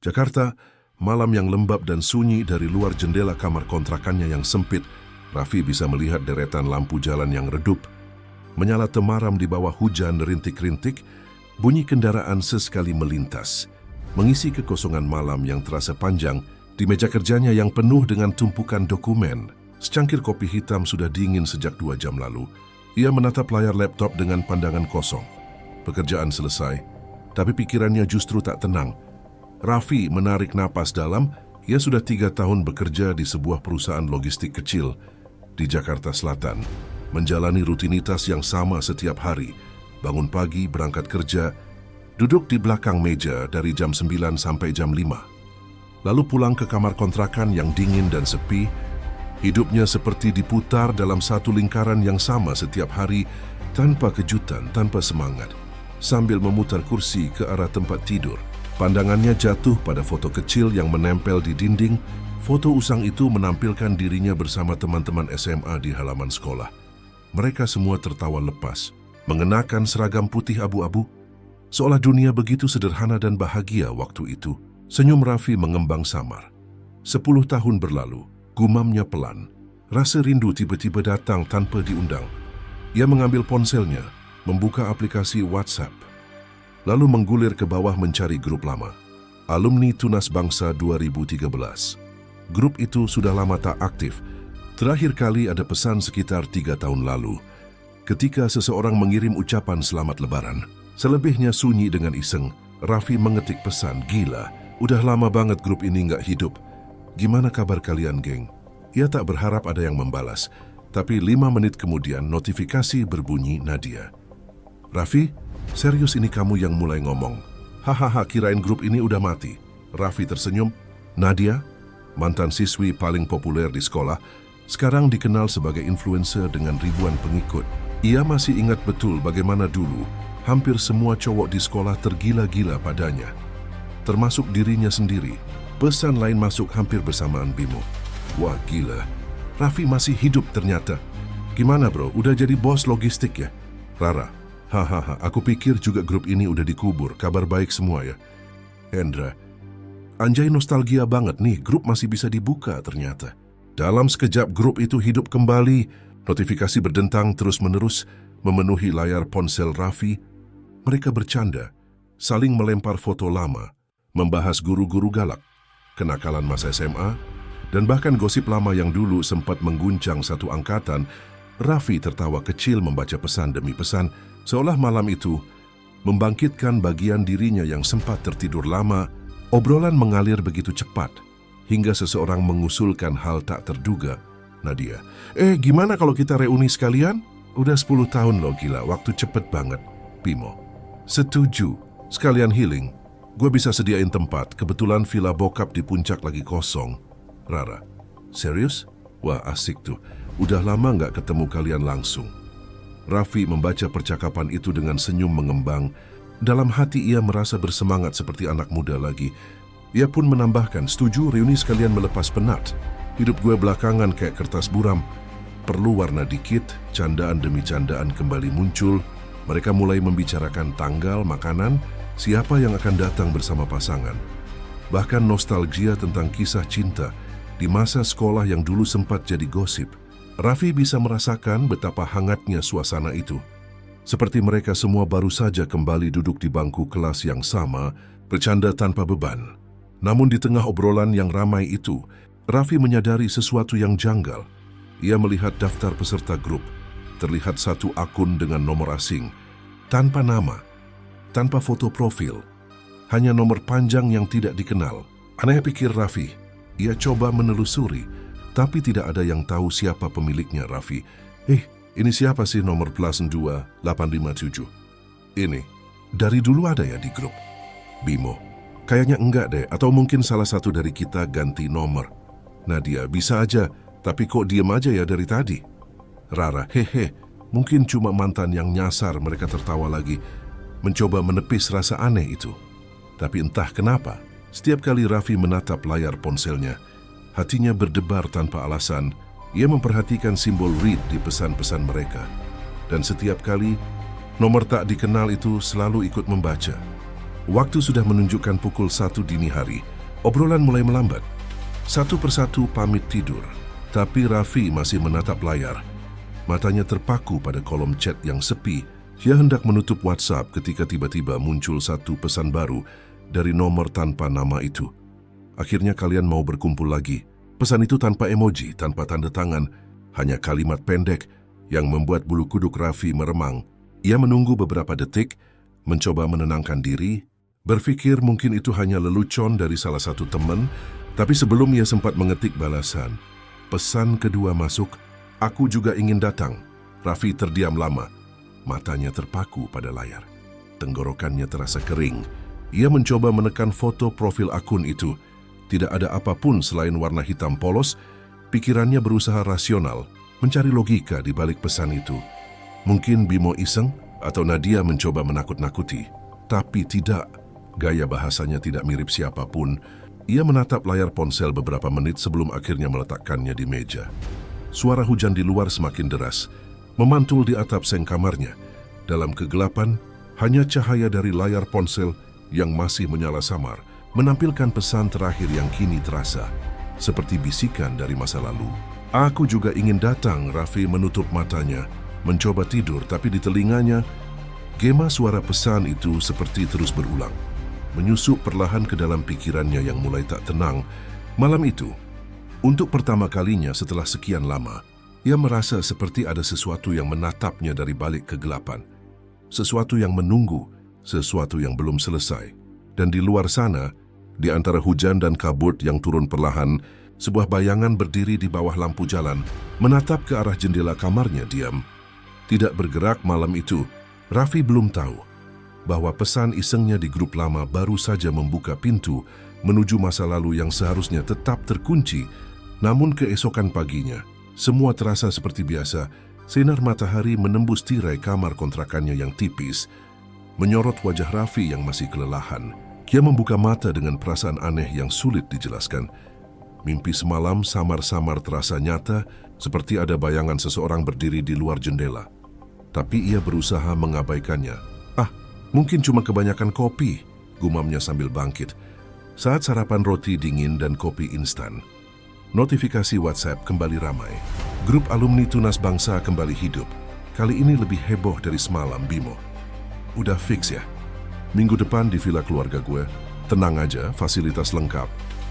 Jakarta, malam yang lembab dan sunyi. Dari luar jendela kamar kontrakannya yang sempit, Raffi bisa melihat deretan lampu jalan yang redup. Menyala temaram di bawah hujan rintik-rintik, bunyi kendaraan sesekali melintas, mengisi kekosongan malam yang terasa panjang. Di meja kerjanya yang penuh dengan tumpukan dokumen, secangkir kopi hitam sudah dingin sejak 2 jam lalu. Ia menatap layar laptop dengan pandangan kosong. Pekerjaan selesai, tapi pikirannya justru tak tenang. Raffi menarik napas dalam. Ia sudah 3 tahun bekerja di sebuah perusahaan logistik kecil di Jakarta Selatan, menjalani rutinitas yang sama setiap hari. Bangun pagi, berangkat kerja, duduk di belakang meja dari jam 9 sampai jam 5. Lalu pulang ke kamar kontrakan yang dingin dan sepi. Hidupnya seperti diputar dalam satu lingkaran yang sama setiap hari, tanpa kejutan, tanpa semangat. Sambil memutar kursi ke arah tempat tidur, pandangannya jatuh pada foto kecil yang menempel di dinding. Foto usang itu menampilkan dirinya bersama teman-teman SMA di halaman sekolah. Mereka semua tertawa lepas, mengenakan seragam putih abu-abu, seolah dunia begitu sederhana dan bahagia waktu itu. Senyum Raffi mengembang samar. 10 tahun berlalu, gumamnya pelan. Rasa rindu tiba-tiba datang tanpa diundang. Ia mengambil ponselnya, membuka aplikasi WhatsApp, lalu menggulir ke bawah mencari grup lama. Alumni Tunas Bangsa 2013. Grup itu sudah lama tak aktif. Terakhir kali ada pesan sekitar 3 tahun lalu, ketika seseorang mengirim ucapan selamat lebaran. Selebihnya sunyi dengan iseng. Raffi mengetik pesan, "Gila, udah lama banget grup ini nggak hidup. Gimana kabar kalian, geng?" Ia tak berharap ada yang membalas, tapi 5 menit kemudian notifikasi berbunyi Nadia. "Raffi, serius ini kamu yang mulai ngomong? Hahaha, kirain grup ini udah mati." Raffi tersenyum. Nadia, mantan siswi paling populer di sekolah, sekarang dikenal sebagai influencer dengan ribuan pengikut. Ia masih ingat betul bagaimana dulu hampir semua cowok di sekolah tergila-gila padanya, termasuk dirinya sendiri. Pesan lain masuk hampir bersamaan Bimo. "Wah, gila. Raffi masih hidup ternyata. Gimana bro, udah jadi bos logistik ya?" Rara, "Hahaha, aku pikir juga grup ini udah dikubur. Kabar baik semua ya." Hendra, "Anjay, nostalgia banget nih, grup masih bisa dibuka ternyata." Dalam sekejap grup itu hidup kembali. Notifikasi berdentang terus-menerus memenuhi layar ponsel Raffi. Mereka bercanda, saling melempar foto lama, membahas guru-guru galak, kenakalan masa SMA, dan bahkan gosip lama yang dulu sempat mengguncang satu angkatan. Raffi tertawa kecil membaca pesan demi pesan, seolah malam itu membangkitkan bagian dirinya yang sempat tertidur lama. Obrolan mengalir begitu cepat, hingga seseorang mengusulkan hal tak terduga. Nadia, "Gimana kalau kita reuni sekalian? Udah 10 tahun loh, gila, waktu cepet banget." Bimo, "Setuju, sekalian healing. Gue bisa sediain tempat, kebetulan villa bokap di puncak lagi kosong." Rara, "Serius? Wah, asik tuh. Udah lama nggak ketemu kalian langsung." Raffi membaca percakapan itu dengan senyum mengembang. Dalam hati ia merasa bersemangat seperti anak muda lagi. Ia pun menambahkan, "Setuju, reuni sekalian melepas penat. Hidup gue belakangan kayak kertas buram. Perlu warna dikit." Candaan demi candaan kembali muncul. Mereka mulai membicarakan tanggal, makanan, siapa yang akan datang bersama pasangan. Bahkan nostalgia tentang kisah cinta di masa sekolah yang dulu sempat jadi gosip. Raffi bisa merasakan betapa hangatnya suasana itu. Seperti mereka semua baru saja kembali duduk di bangku kelas yang sama, bercanda tanpa beban. Namun di tengah obrolan yang ramai itu, Raffi menyadari sesuatu yang janggal. Ia melihat daftar peserta grup. Terlihat satu akun dengan nomor asing, tanpa nama, tanpa foto profil, hanya nomor panjang yang tidak dikenal. Aneh, pikir Raffi. Ia coba menelusuri, tapi tidak ada yang tahu siapa pemiliknya. Raffi, "Ini siapa sih nomor +2 857? Ini, dari dulu ada ya di grup?" Bimo, "Kayaknya enggak deh, atau mungkin salah satu dari kita ganti nomor." Nadia, "Bisa aja, tapi kok diem aja ya dari tadi?" Rara, "Mungkin cuma mantan yang nyasar." Mereka tertawa lagi, mencoba menepis rasa aneh itu. Tapi entah kenapa, setiap kali Raffi menatap layar ponselnya, hatinya berdebar tanpa alasan. Ia memperhatikan simbol read di pesan-pesan mereka. Dan setiap kali, nomor tak dikenal itu selalu ikut membaca. Waktu sudah menunjukkan pukul 1 dini hari. Obrolan mulai melambat. Satu persatu pamit tidur. Tapi Raffi masih menatap layar. Matanya terpaku pada kolom chat yang sepi. Ia hendak menutup WhatsApp ketika tiba-tiba muncul satu pesan baru dari nomor tanpa nama itu. Akhirnya kalian mau berkumpul lagi. Pesan itu tanpa emoji, tanpa tanda tangan. Hanya kalimat pendek yang membuat bulu kuduk Raffi meremang. Ia menunggu beberapa detik, mencoba menenangkan diri, berpikir mungkin itu hanya lelucon dari salah satu teman, tapi sebelum ia sempat mengetik balasan, pesan kedua masuk, aku juga ingin datang. Raffi terdiam lama, matanya terpaku pada layar. Tenggorokannya terasa kering. Ia mencoba menekan foto profil akun itu. Tidak ada apapun selain warna hitam polos. Pikirannya berusaha rasional, mencari logika di balik pesan itu. Mungkin Bimo iseng atau Nadia mencoba menakut-nakuti. Tapi tidak. Gaya bahasanya tidak mirip siapapun. Ia menatap layar ponsel beberapa menit sebelum akhirnya meletakkannya di meja. Suara hujan di luar semakin deras, memantul di atap seng kamarnya. Dalam kegelapan, hanya cahaya dari layar ponsel yang masih menyala samar menampilkan pesan terakhir yang kini terasa seperti bisikan dari masa lalu. Aku juga ingin datang. Raffi menutup matanya, mencoba tidur, tapi di telinganya gema suara pesan itu seperti terus berulang, menyusup perlahan ke dalam pikirannya yang mulai tak tenang. Malam itu, untuk pertama kalinya setelah sekian lama, ia merasa seperti ada sesuatu yang menatapnya dari balik kegelapan. Sesuatu yang menunggu, sesuatu yang belum selesai. Dan di luar sana, di antara hujan dan kabut yang turun perlahan, sebuah bayangan berdiri di bawah lampu jalan, menatap ke arah jendela kamarnya diam. Tidak bergerak malam itu. Raffi belum tahu bahwa pesan isengnya di grup lama baru saja membuka pintu menuju masa lalu yang seharusnya tetap terkunci. Namun keesokan paginya, semua terasa seperti biasa. Sinar matahari menembus tirai kamar kontrakannya yang tipis, menyorot wajah Raffi yang masih kelelahan. Ia membuka mata dengan perasaan aneh yang sulit dijelaskan. Mimpi semalam samar-samar terasa nyata, seperti ada bayangan seseorang berdiri di luar jendela. Tapi ia berusaha mengabaikannya. Mungkin cuma kebanyakan kopi, gumamnya sambil bangkit. Saat sarapan roti dingin dan kopi instan, notifikasi WhatsApp kembali ramai. Grup alumni Tunas Bangsa kembali hidup. Kali ini lebih heboh dari semalam, Bimo. Udah fix ya? Minggu depan di villa keluarga gue. Tenang aja, fasilitas lengkap.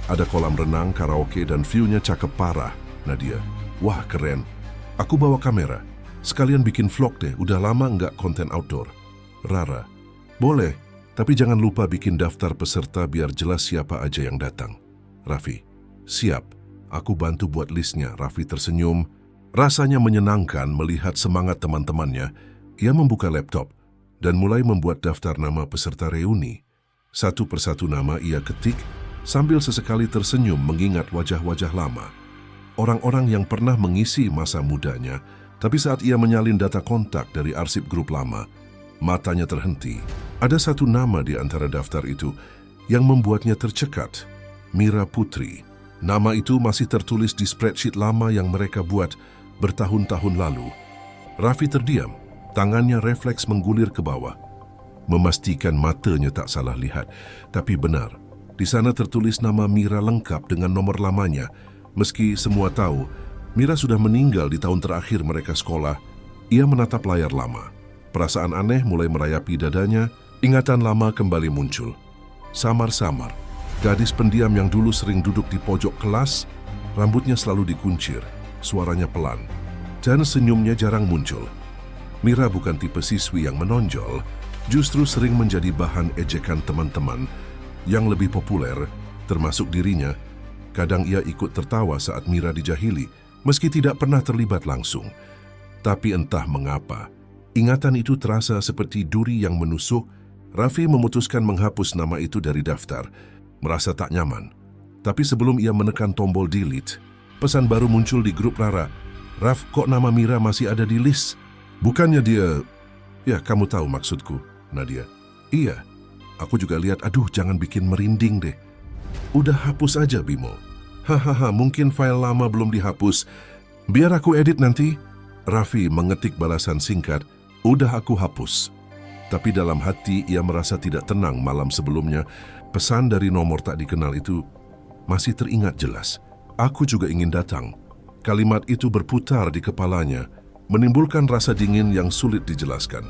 Ada kolam renang, karaoke, dan view-nya cakep parah. Nadia, wah keren. Aku bawa kamera. Sekalian bikin vlog deh, udah lama nggak konten outdoor. Rara, boleh, tapi jangan lupa bikin daftar peserta biar jelas siapa aja yang datang. Raffi, siap. Aku bantu buat listnya. Raffi tersenyum. Rasanya menyenangkan melihat semangat teman-temannya. Ia membuka laptop dan mulai membuat daftar nama peserta reuni. Satu persatu nama ia ketik sambil sesekali tersenyum mengingat wajah-wajah lama. Orang-orang yang pernah mengisi masa mudanya, tapi saat ia menyalin data kontak dari arsip grup lama, matanya terhenti. Ada satu nama di antara daftar itu yang membuatnya tercekat. Mira Putri. Nama itu masih tertulis di spreadsheet lama yang mereka buat bertahun-tahun lalu. Raffi terdiam, tangannya refleks menggulir ke bawah, memastikan matanya tak salah lihat. Tapi benar, di sana tertulis nama Mira lengkap dengan nomor lamanya. Meski semua tahu, Mira sudah meninggal di tahun terakhir mereka sekolah. Ia menatap layar lama. Perasaan aneh mulai merayapi dadanya, ingatan lama kembali muncul. Samar-samar, gadis pendiam yang dulu sering duduk di pojok kelas, rambutnya selalu dikuncir, suaranya pelan, dan senyumnya jarang muncul. Mira bukan tipe siswi yang menonjol, justru sering menjadi bahan ejekan teman-teman yang lebih populer, termasuk dirinya. Kadang ia ikut tertawa saat Mira dijahili, meski tidak pernah terlibat langsung. Tapi entah mengapa, ingatan itu terasa seperti duri yang menusuk. Raffi memutuskan menghapus nama itu dari daftar, merasa tak nyaman. Tapi sebelum ia menekan tombol delete, pesan baru muncul di grup Rara. Raf, kok nama Mira masih ada di list? Bukannya dia... Ya, kamu tahu maksudku, Nadia. Iya, aku juga lihat. Aduh, jangan bikin merinding deh. Udah hapus aja, Bimo. Hahaha, mungkin file lama belum dihapus. Biar aku edit nanti. Raffi mengetik balasan singkat. Udah aku hapus. Tapi dalam hati ia merasa tidak tenang malam sebelumnya. Pesan dari nomor tak dikenal itu masih teringat jelas. Aku juga ingin datang. Kalimat itu berputar di kepalanya, menimbulkan rasa dingin yang sulit dijelaskan.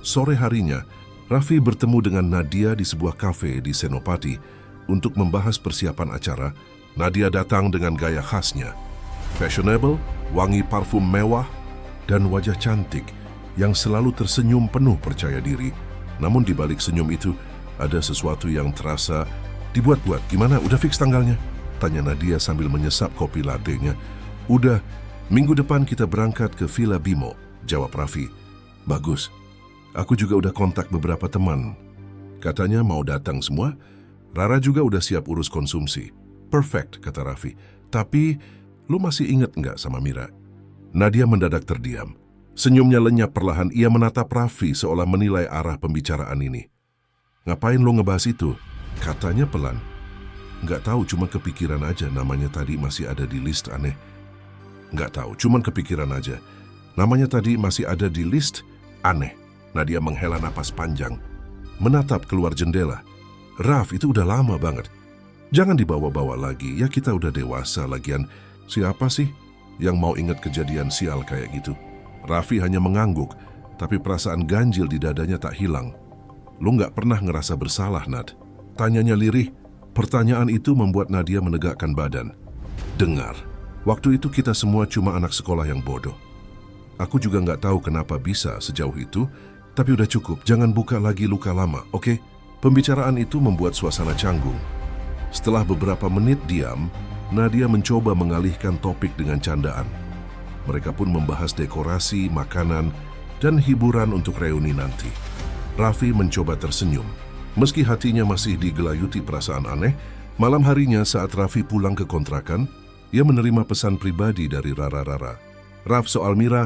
Sore harinya, Raffi bertemu dengan Nadia di sebuah kafe di Senopati untuk membahas persiapan acara. Nadia datang dengan gaya khasnya, fashionable, wangi parfum mewah, dan wajah cantik yang selalu tersenyum penuh percaya diri. Namun di balik senyum itu, ada sesuatu yang terasa dibuat-buat. Gimana, udah fix tanggalnya? Tanya Nadia sambil menyesap kopi latte-nya. Udah, minggu depan kita berangkat ke Villa Bimo, jawab Raffi. Bagus, aku juga udah kontak beberapa teman. Katanya mau datang semua. Rara juga udah siap urus konsumsi. Perfect, kata Raffi. Tapi, lu masih inget nggak sama Mira? Nadia mendadak terdiam. Senyumnya lenyap perlahan. Ia menatap Raffi seolah menilai arah pembicaraan ini. Ngapain lo ngebahas itu? Katanya pelan. Nggak tahu, cuma kepikiran aja. Namanya tadi masih ada di list aneh. Nggak tahu, cuma kepikiran aja. Namanya tadi masih ada di list aneh. Nadia menghela napas panjang, menatap keluar jendela. Raf, itu udah lama banget. Jangan dibawa-bawa lagi, ya kita udah dewasa lagian. Siapa sih yang mau ingat kejadian sial kayak gitu? Raffi hanya mengangguk, tapi perasaan ganjil di dadanya tak hilang. Lu nggak pernah ngerasa bersalah, Nad? Tanyanya lirih. Pertanyaan itu membuat Nadia menegakkan badan. Dengar, waktu itu kita semua cuma anak sekolah yang bodoh. Aku juga nggak tahu kenapa bisa sejauh itu, tapi udah cukup, jangan buka lagi luka lama, oke? Pembicaraan itu membuat suasana canggung. Setelah beberapa menit diam, Nadia mencoba mengalihkan topik dengan candaan. Mereka pun membahas dekorasi, makanan, dan hiburan untuk reuni nanti. Raffi mencoba tersenyum. Meski hatinya masih digelayuti perasaan aneh, malam harinya saat Raffi pulang ke kontrakan, ia menerima pesan pribadi dari Rara. Raf, soal Mira,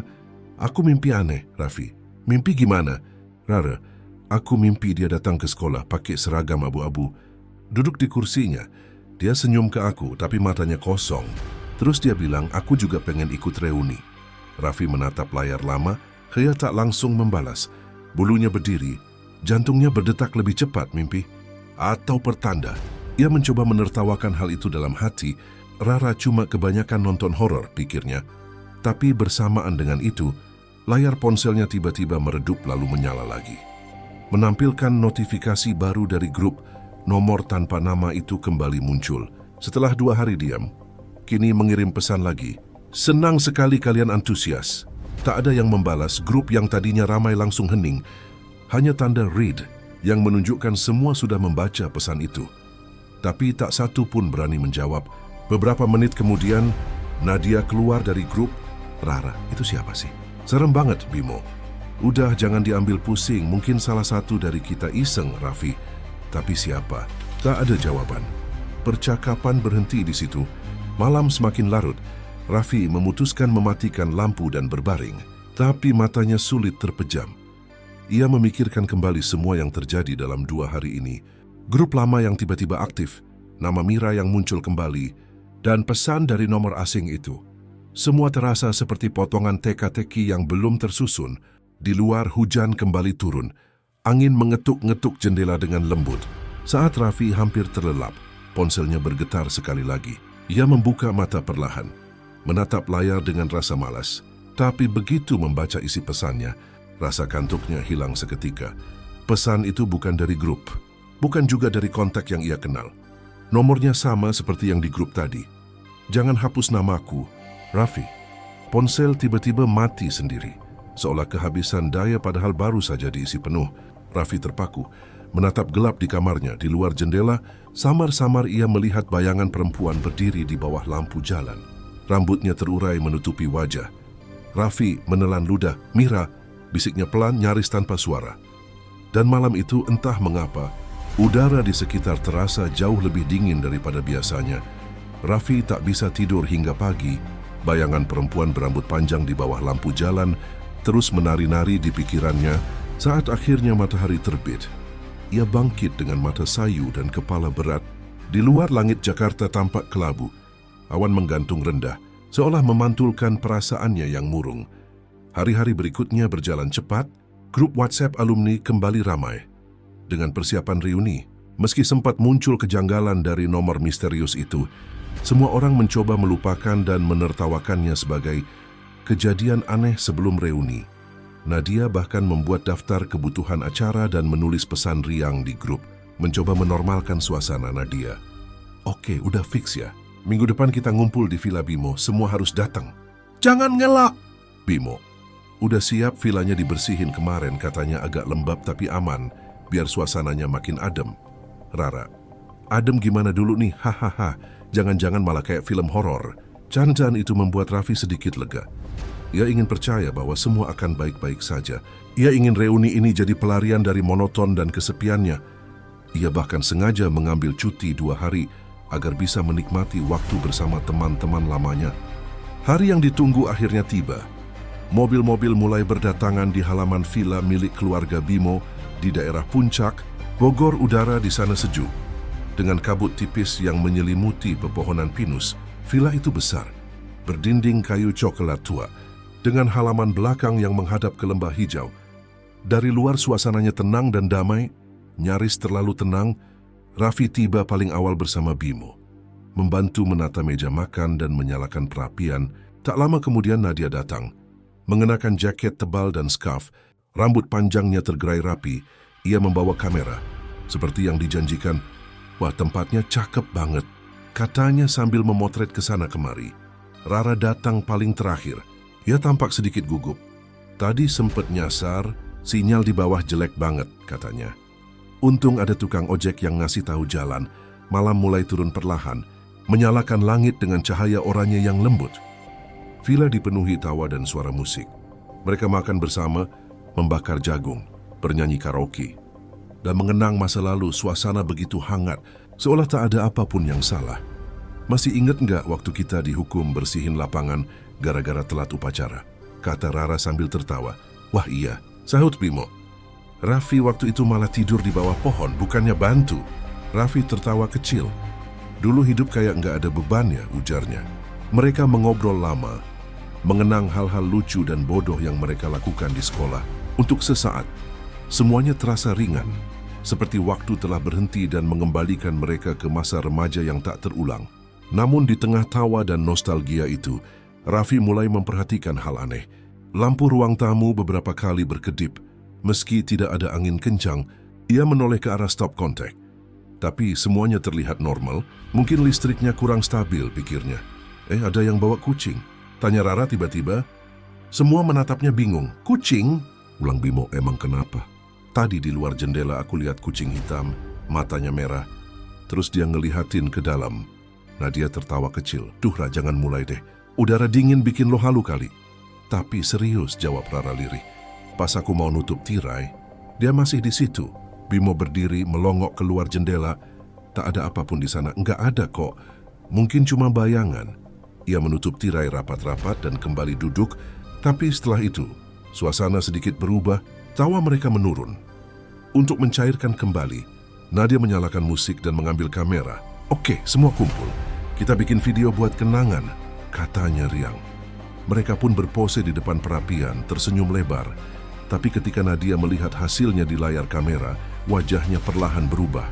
aku mimpi aneh, Raffi. Mimpi gimana? Rara, aku mimpi dia datang ke sekolah pakai seragam abu-abu. Duduk di kursinya, dia senyum ke aku tapi matanya kosong. Terus dia bilang, aku juga pengen ikut reuni. Raffi menatap layar lama, ia tak langsung membalas. Bulunya berdiri, jantungnya berdetak lebih cepat mimpi. Atau pertanda, ia mencoba menertawakan hal itu dalam hati. Rara cuma kebanyakan nonton horor, pikirnya. Tapi bersamaan dengan itu, layar ponselnya tiba-tiba meredup lalu menyala lagi. Menampilkan notifikasi baru dari grup, nomor tanpa nama itu kembali muncul. Setelah 2 hari diam, kini mengirim pesan lagi. Senang sekali kalian antusias. Tak ada yang membalas. Grup yang tadinya ramai langsung hening. Hanya tanda read yang menunjukkan semua sudah membaca pesan itu. Tapi tak satu pun berani menjawab. Beberapa menit kemudian, Nadia keluar dari grup. Rara, itu siapa sih? Serem banget, Bimo. Udah, jangan diambil pusing. Mungkin salah satu dari kita iseng, Raffi. Tapi siapa? Tak ada jawaban. Percakapan berhenti di situ. Malam semakin larut. Raffi memutuskan mematikan lampu dan berbaring. Tapi matanya sulit terpejam. Ia memikirkan kembali semua yang terjadi dalam 2 hari ini. Grup lama yang tiba-tiba aktif, nama Mira yang muncul kembali, dan pesan dari nomor asing itu. Semua terasa seperti potongan teka-teki yang belum tersusun. Di luar hujan kembali turun. Angin mengetuk-ngetuk jendela dengan lembut. Saat Raffi hampir terlelap, ponselnya bergetar sekali lagi. Ia membuka mata perlahan, menatap layar dengan rasa malas. Tapi begitu membaca isi pesannya, rasa kantuknya hilang seketika. Pesan itu bukan dari grup, bukan juga dari kontak yang ia kenal. Nomornya sama seperti yang di grup tadi. Jangan hapus namaku, Raffi. Ponsel tiba-tiba mati sendiri, seolah kehabisan daya padahal baru saja diisi penuh. Raffi terpaku, menatap gelap di kamarnya. Di luar jendela, samar-samar ia melihat bayangan perempuan berdiri di bawah lampu jalan. Rambutnya terurai menutupi wajah. Raffi menelan ludah. Mira, bisiknya pelan nyaris tanpa suara. Dan malam itu entah mengapa, udara di sekitar terasa jauh lebih dingin daripada biasanya. Raffi tak bisa tidur hingga pagi. Bayangan perempuan berambut panjang di bawah lampu jalan terus menari-nari di pikirannya saat akhirnya matahari terbit. Ia bangkit dengan mata sayu dan kepala berat. Di luar langit Jakarta tampak kelabu. Awan menggantung rendah, seolah memantulkan perasaannya yang murung. Hari-hari berikutnya berjalan cepat. Grup WhatsApp alumni kembali ramai. Dengan persiapan reuni, meski sempat muncul kejanggalan dari nomor misterius itu, semua orang mencoba melupakan dan menertawakannya sebagai kejadian aneh sebelum reuni. Nadia bahkan membuat daftar kebutuhan acara dan menulis pesan riang di grup, mencoba menormalkan suasana. Nadia, "Oke, udah fix ya. Minggu depan kita ngumpul di Villa Bimo, semua harus datang." "Jangan ngelak." "Bimo, udah siap, vilanya dibersihin kemarin, katanya agak lembab tapi aman, biar suasananya makin adem." "Rara, adem gimana dulu nih, hahaha, jangan-jangan malah kayak film horor." Candaan itu membuat Raffi sedikit lega. Ia ingin percaya bahwa semua akan baik-baik saja. Ia ingin reuni ini jadi pelarian dari monoton dan kesepiannya. Ia bahkan sengaja mengambil cuti 2 hari agar bisa menikmati waktu bersama teman-teman lamanya. Hari yang ditunggu akhirnya tiba. Mobil-mobil mulai berdatangan di halaman villa milik keluarga Bimo di daerah Puncak, Bogor. Udara di sana sejuk. Dengan kabut tipis yang menyelimuti pepohonan pinus, villa itu besar, berdinding kayu coklat tua, dengan halaman belakang yang menghadap ke lembah hijau. Dari luar suasananya tenang dan damai, nyaris terlalu tenang. Raffi tiba paling awal bersama Bimo, membantu menata meja makan dan menyalakan perapian. Tak lama kemudian Nadia datang, mengenakan jaket tebal dan scarf, rambut panjangnya tergerai rapi. Ia membawa kamera, seperti yang dijanjikan. "Wah, tempatnya cakep banget," katanya sambil memotret ke sana kemari. Rara datang paling terakhir. Ia tampak sedikit gugup. "Tadi sempet nyasar, sinyal di bawah jelek banget," katanya. Untung ada tukang ojek yang ngasih tahu jalan. Malam mulai turun perlahan, menyalakan langit dengan cahaya oranye yang lembut. Villa dipenuhi tawa dan suara musik. Mereka makan bersama, membakar jagung, bernyanyi karaoke, dan mengenang masa lalu. Suasana begitu hangat, seolah tak ada apapun yang salah. "Masih ingat nggak waktu kita dihukum bersihin lapangan gara-gara telat upacara?" kata Rara sambil tertawa. "Wah iya," sahut Bimo. "Raffi waktu itu malah tidur di bawah pohon, bukannya bantu." Raffi tertawa kecil. "Dulu hidup kayak nggak ada bebannya," ujarnya. Mereka mengobrol lama, mengenang hal-hal lucu dan bodoh yang mereka lakukan di sekolah. Untuk sesaat, semuanya terasa ringan, seperti waktu telah berhenti dan mengembalikan mereka ke masa remaja yang tak terulang. Namun di tengah tawa dan nostalgia itu, Raffi mulai memperhatikan hal aneh. Lampu ruang tamu beberapa kali berkedip. Meski tidak ada angin kencang, ia menoleh ke arah stop kontak. Tapi semuanya terlihat normal. Mungkin listriknya kurang stabil, pikirnya. Ada yang bawa kucing?" tanya Rara tiba-tiba. Semua menatapnya bingung. "Kucing?" ulang Bimo. "Emang kenapa?" "Tadi di luar jendela aku lihat kucing hitam, matanya merah. Terus dia ngelihatin ke dalam." Nadia tertawa kecil. "Duh, Ra, jangan mulai deh. Udara dingin bikin lo halu kali." "Tapi serius," jawab Rara lirih. "Pas aku mau nutup tirai, dia masih di situ." Bimo berdiri melongok keluar jendela. "Tak ada apapun di sana." "Enggak ada kok. Mungkin cuma bayangan." Ia menutup tirai rapat-rapat dan kembali duduk. Tapi setelah itu, suasana sedikit berubah. Tawa mereka menurun. Untuk mencairkan kembali, Nadia menyalakan musik dan mengambil kamera. "Oke, semua kumpul. Kita bikin video buat kenangan," katanya riang. Mereka pun berpose di depan perapian, tersenyum lebar. Tapi ketika Nadia melihat hasilnya di layar kamera, wajahnya perlahan berubah.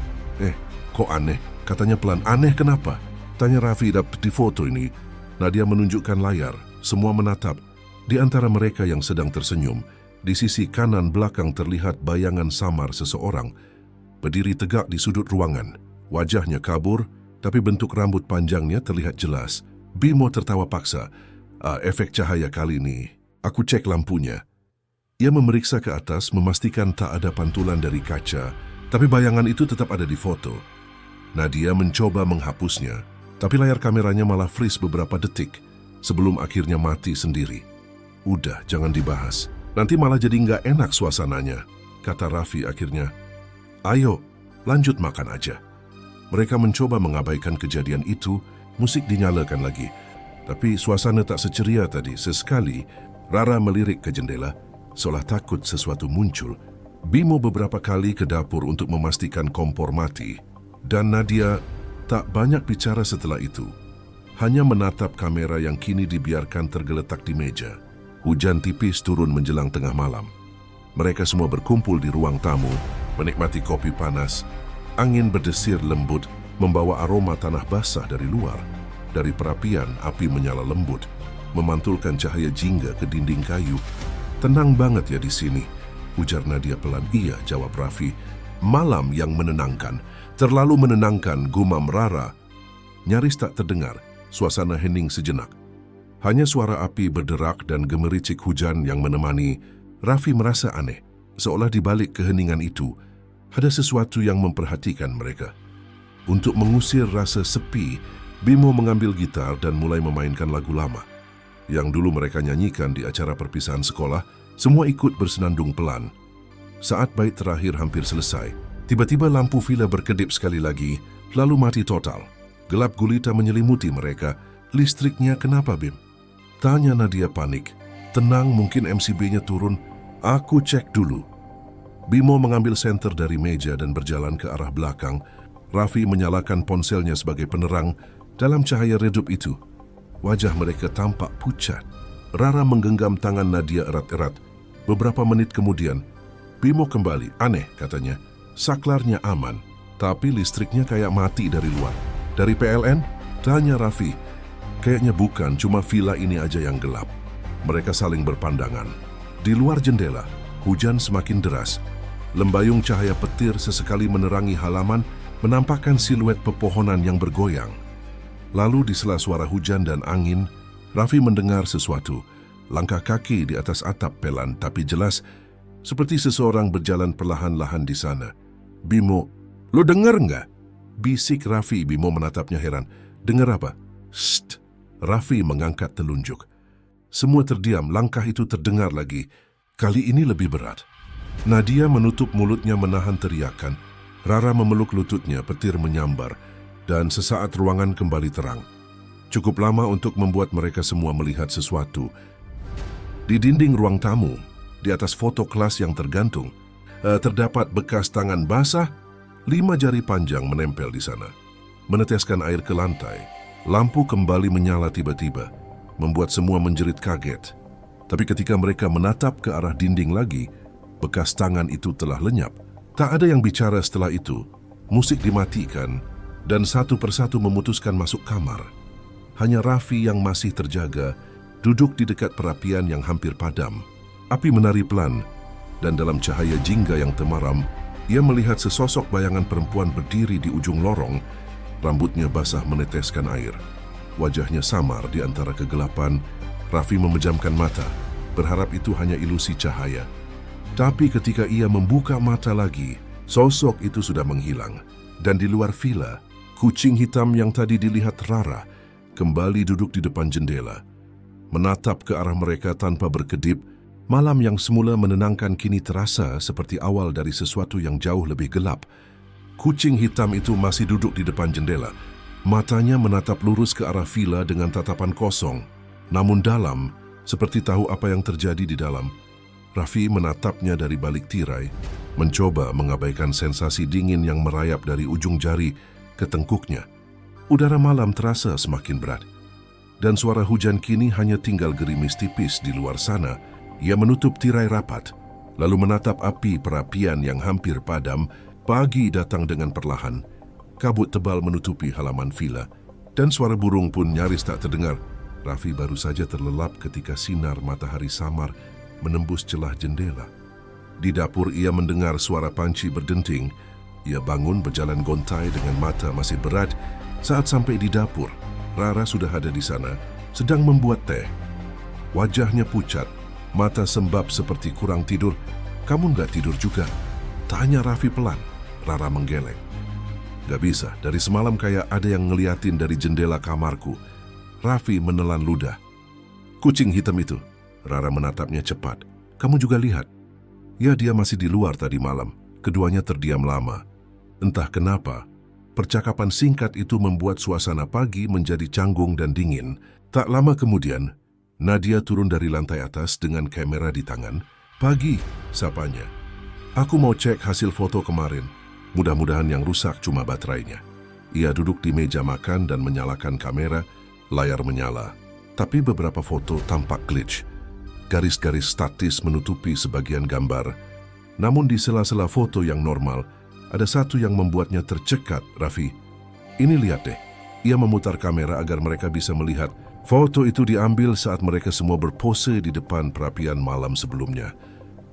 Kok aneh?" katanya pelan. "Aneh kenapa?" tanya Raffi. "Di foto ini," Nadia menunjukkan layar. Semua menatap. Di antara mereka yang sedang tersenyum, di sisi kanan belakang terlihat bayangan samar seseorang, berdiri tegak di sudut ruangan. Wajahnya kabur, tapi bentuk rambut panjangnya terlihat jelas. Bimo tertawa paksa. Efek cahaya kali ini. Aku cek lampunya." Ia memeriksa ke atas, memastikan tak ada pantulan dari kaca, tapi bayangan itu tetap ada di foto. Nadia mencoba menghapusnya, tapi layar kameranya malah freeze beberapa detik sebelum akhirnya mati sendiri. "Udah, jangan dibahas. Nanti malah jadi nggak enak suasananya," kata Raffi akhirnya. "Ayo, lanjut makan aja." Mereka mencoba mengabaikan kejadian itu. Musik dinyalakan lagi, tapi suasana tak seceria tadi. Sesekali, Rara melirik ke jendela, seolah takut sesuatu muncul. Bimo beberapa kali ke dapur untuk memastikan kompor mati, dan Nadia tak banyak bicara setelah itu. Hanya menatap kamera yang kini dibiarkan tergeletak di meja. Hujan tipis turun menjelang tengah malam. Mereka semua berkumpul di ruang tamu, menikmati kopi panas. Angin berdesir lembut, membawa aroma tanah basah dari luar. Dari perapian, api menyala lembut, memantulkan cahaya jingga ke dinding kayu. "Tenang banget ya di sini," ujar Nadia pelan. "Iya," jawab Raffi. "Malam yang menenangkan, terlalu menenangkan," gumam Rara. Nyaris tak terdengar, suasana hening sejenak. Hanya suara api berderak dan gemericik hujan yang menemani. Raffi merasa aneh, seolah di balik keheningan itu ada sesuatu yang memperhatikan mereka. Untuk mengusir rasa sepi, Bimo mengambil gitar dan mulai memainkan lagu lama. Yang dulu mereka nyanyikan di acara perpisahan sekolah, semua ikut bersenandung pelan. Saat bait terakhir hampir selesai, tiba-tiba lampu villa berkedip sekali lagi, lalu mati total. Gelap gulita menyelimuti mereka. "Listriknya kenapa, Bim?" tanya Nadia panik. "Tenang, mungkin MCB-nya turun. Aku cek dulu." Bimo mengambil senter dari meja dan berjalan ke arah belakang. Raffi menyalakan ponselnya sebagai penerang. Dalam cahaya redup itu, wajah mereka tampak pucat. Rara menggenggam tangan Nadia erat-erat. Beberapa menit kemudian, Bimo kembali. "Aneh," katanya. "Saklarnya aman, tapi listriknya kayak mati dari luar." "Dari PLN?" tanya Raffi. "Kayaknya bukan, cuma villa ini aja yang gelap." Mereka saling berpandangan. Di luar jendela, hujan semakin deras. Lembayung cahaya petir sesekali menerangi halaman, menampakkan siluet pepohonan yang bergoyang. Lalu di sela suara hujan dan angin, Raffi mendengar sesuatu. Langkah kaki di atas atap pelan tapi jelas, seperti seseorang berjalan perlahan-lahan di sana. "Bimo, lo dengar nggak?" bisik Raffi. Bimo menatapnya heran. "Dengar apa?" "Sst." Raffi mengangkat telunjuk. Semua terdiam. Langkah itu terdengar lagi. Kali ini lebih berat. Nadia menutup mulutnya menahan teriakan. Rara memeluk lututnya, petir menyambar, dan sesaat ruangan kembali terang. Cukup lama untuk membuat mereka semua melihat sesuatu. Di dinding ruang tamu, di atas foto kelas yang tergantung, terdapat bekas tangan basah, 5 jari panjang menempel di sana. Meneteskan air ke lantai, lampu kembali menyala tiba-tiba, membuat semua menjerit kaget. Tapi ketika mereka menatap ke arah dinding lagi, bekas tangan itu telah lenyap. Tak ada yang bicara setelah itu. Musik dimatikan, dan satu persatu memutuskan masuk kamar. Hanya Raffi yang masih terjaga, duduk di dekat perapian yang hampir padam. Api menari pelan, dan dalam cahaya jingga yang temaram, ia melihat sesosok bayangan perempuan berdiri di ujung lorong. Rambutnya basah meneteskan air. Wajahnya samar di antara kegelapan. Raffi memejamkan mata, berharap itu hanya ilusi cahaya. Tapi ketika ia membuka mata lagi, sosok itu sudah menghilang. Dan di luar villa, kucing hitam yang tadi dilihat Rara kembali duduk di depan jendela. Menatap ke arah mereka tanpa berkedip, malam yang semula menenangkan kini terasa seperti awal dari sesuatu yang jauh lebih gelap. Kucing hitam itu masih duduk di depan jendela. Matanya menatap lurus ke arah villa dengan tatapan kosong. Namun dalam, seperti tahu apa yang terjadi di dalam. Raffi menatapnya dari balik tirai, mencoba mengabaikan sensasi dingin yang merayap dari ujung jari ke tengkuknya. Udara malam terasa semakin berat, dan suara hujan kini hanya tinggal gerimis tipis di luar sana. Ia menutup tirai rapat, lalu menatap api perapian yang hampir padam. Pagi datang dengan perlahan. Kabut tebal menutupi halaman villa, dan suara burung pun nyaris tak terdengar. Raffi baru saja terlelap ketika sinar matahari samar menembus celah jendela. Di dapur ia mendengar suara panci berdenting. Ia bangun berjalan gontai dengan mata masih berat. Saat sampai di dapur, Rara sudah ada di sana, sedang membuat teh. Wajahnya pucat, mata sembab seperti kurang tidur. "Kamu nggak tidur juga?" tanya Raffi pelan. Rara menggeleng. "Gak bisa, dari semalam kayak ada yang ngeliatin dari jendela kamarku." Raffi menelan ludah. "Kucing hitam itu?" Rara menatapnya cepat. "Kamu juga lihat?" "Ya, dia masih di luar tadi malam." Keduanya terdiam lama. Entah kenapa, percakapan singkat itu membuat suasana pagi menjadi canggung dan dingin. Tak lama kemudian, Nadia turun dari lantai atas dengan kamera di tangan. "Pagi," sapanya. "Aku mau cek hasil foto kemarin. Mudah-mudahan yang rusak cuma baterainya." Ia duduk di meja makan dan menyalakan kamera. Layar menyala, tapi beberapa foto tampak glitch. Garis-garis statis menutupi sebagian gambar. Namun di sela-sela foto yang normal, ada satu yang membuatnya tercekat, Raffi. Ini lihat deh. Ia memutar kamera agar mereka bisa melihat. Foto itu diambil saat mereka semua berpose di depan perapian malam sebelumnya.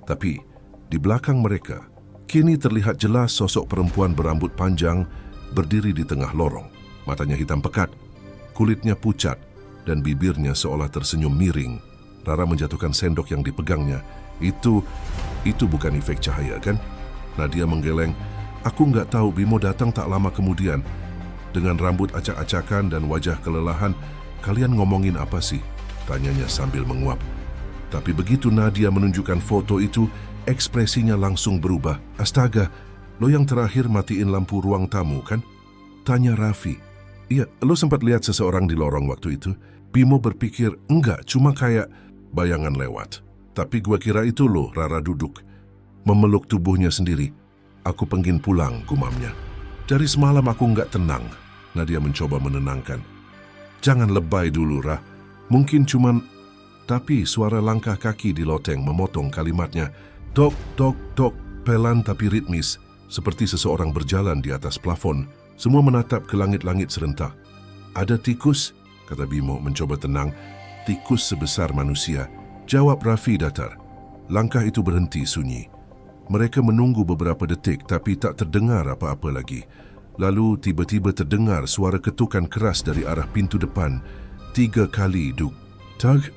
Tapi di belakang mereka, kini terlihat jelas sosok perempuan berambut panjang berdiri di tengah lorong. Matanya hitam pekat, kulitnya pucat, dan bibirnya seolah tersenyum miring. Rara menjatuhkan sendok yang dipegangnya. Itu bukan efek cahaya, kan? Nadia menggeleng. Aku nggak tahu, Bimo datang tak lama kemudian. Dengan rambut acak-acakan dan wajah kelelahan, kalian ngomongin apa sih? Tanyanya sambil menguap. Tapi begitu Nadia menunjukkan foto itu, ekspresinya langsung berubah. Astaga, lo yang terakhir matiin lampu ruang tamu, kan? Tanya Raffi. Iya, lo sempat lihat seseorang di lorong waktu itu? Bimo berpikir, enggak, cuma kayak bayangan lewat. Tapi gua kira itu lo. Rara duduk, memeluk tubuhnya sendiri. Aku pengen pulang, gumamnya. Dari semalam aku nggak tenang. Nadia mencoba menenangkan. Jangan lebay dulu, Ra. Mungkin cuman... Tapi suara langkah kaki di loteng memotong kalimatnya. Dok, dok, dok, pelan tapi ritmis. Seperti seseorang berjalan di atas plafon. Semua menatap ke langit-langit serentak. Ada tikus? Kata Bimo mencoba tenang. Tikus sebesar manusia. Jawab Raffi datar. Langkah itu berhenti sunyi. Mereka menunggu beberapa detik tapi tak terdengar apa-apa lagi. Lalu tiba-tiba terdengar suara ketukan keras dari arah pintu depan. 3 kali duk. Doug,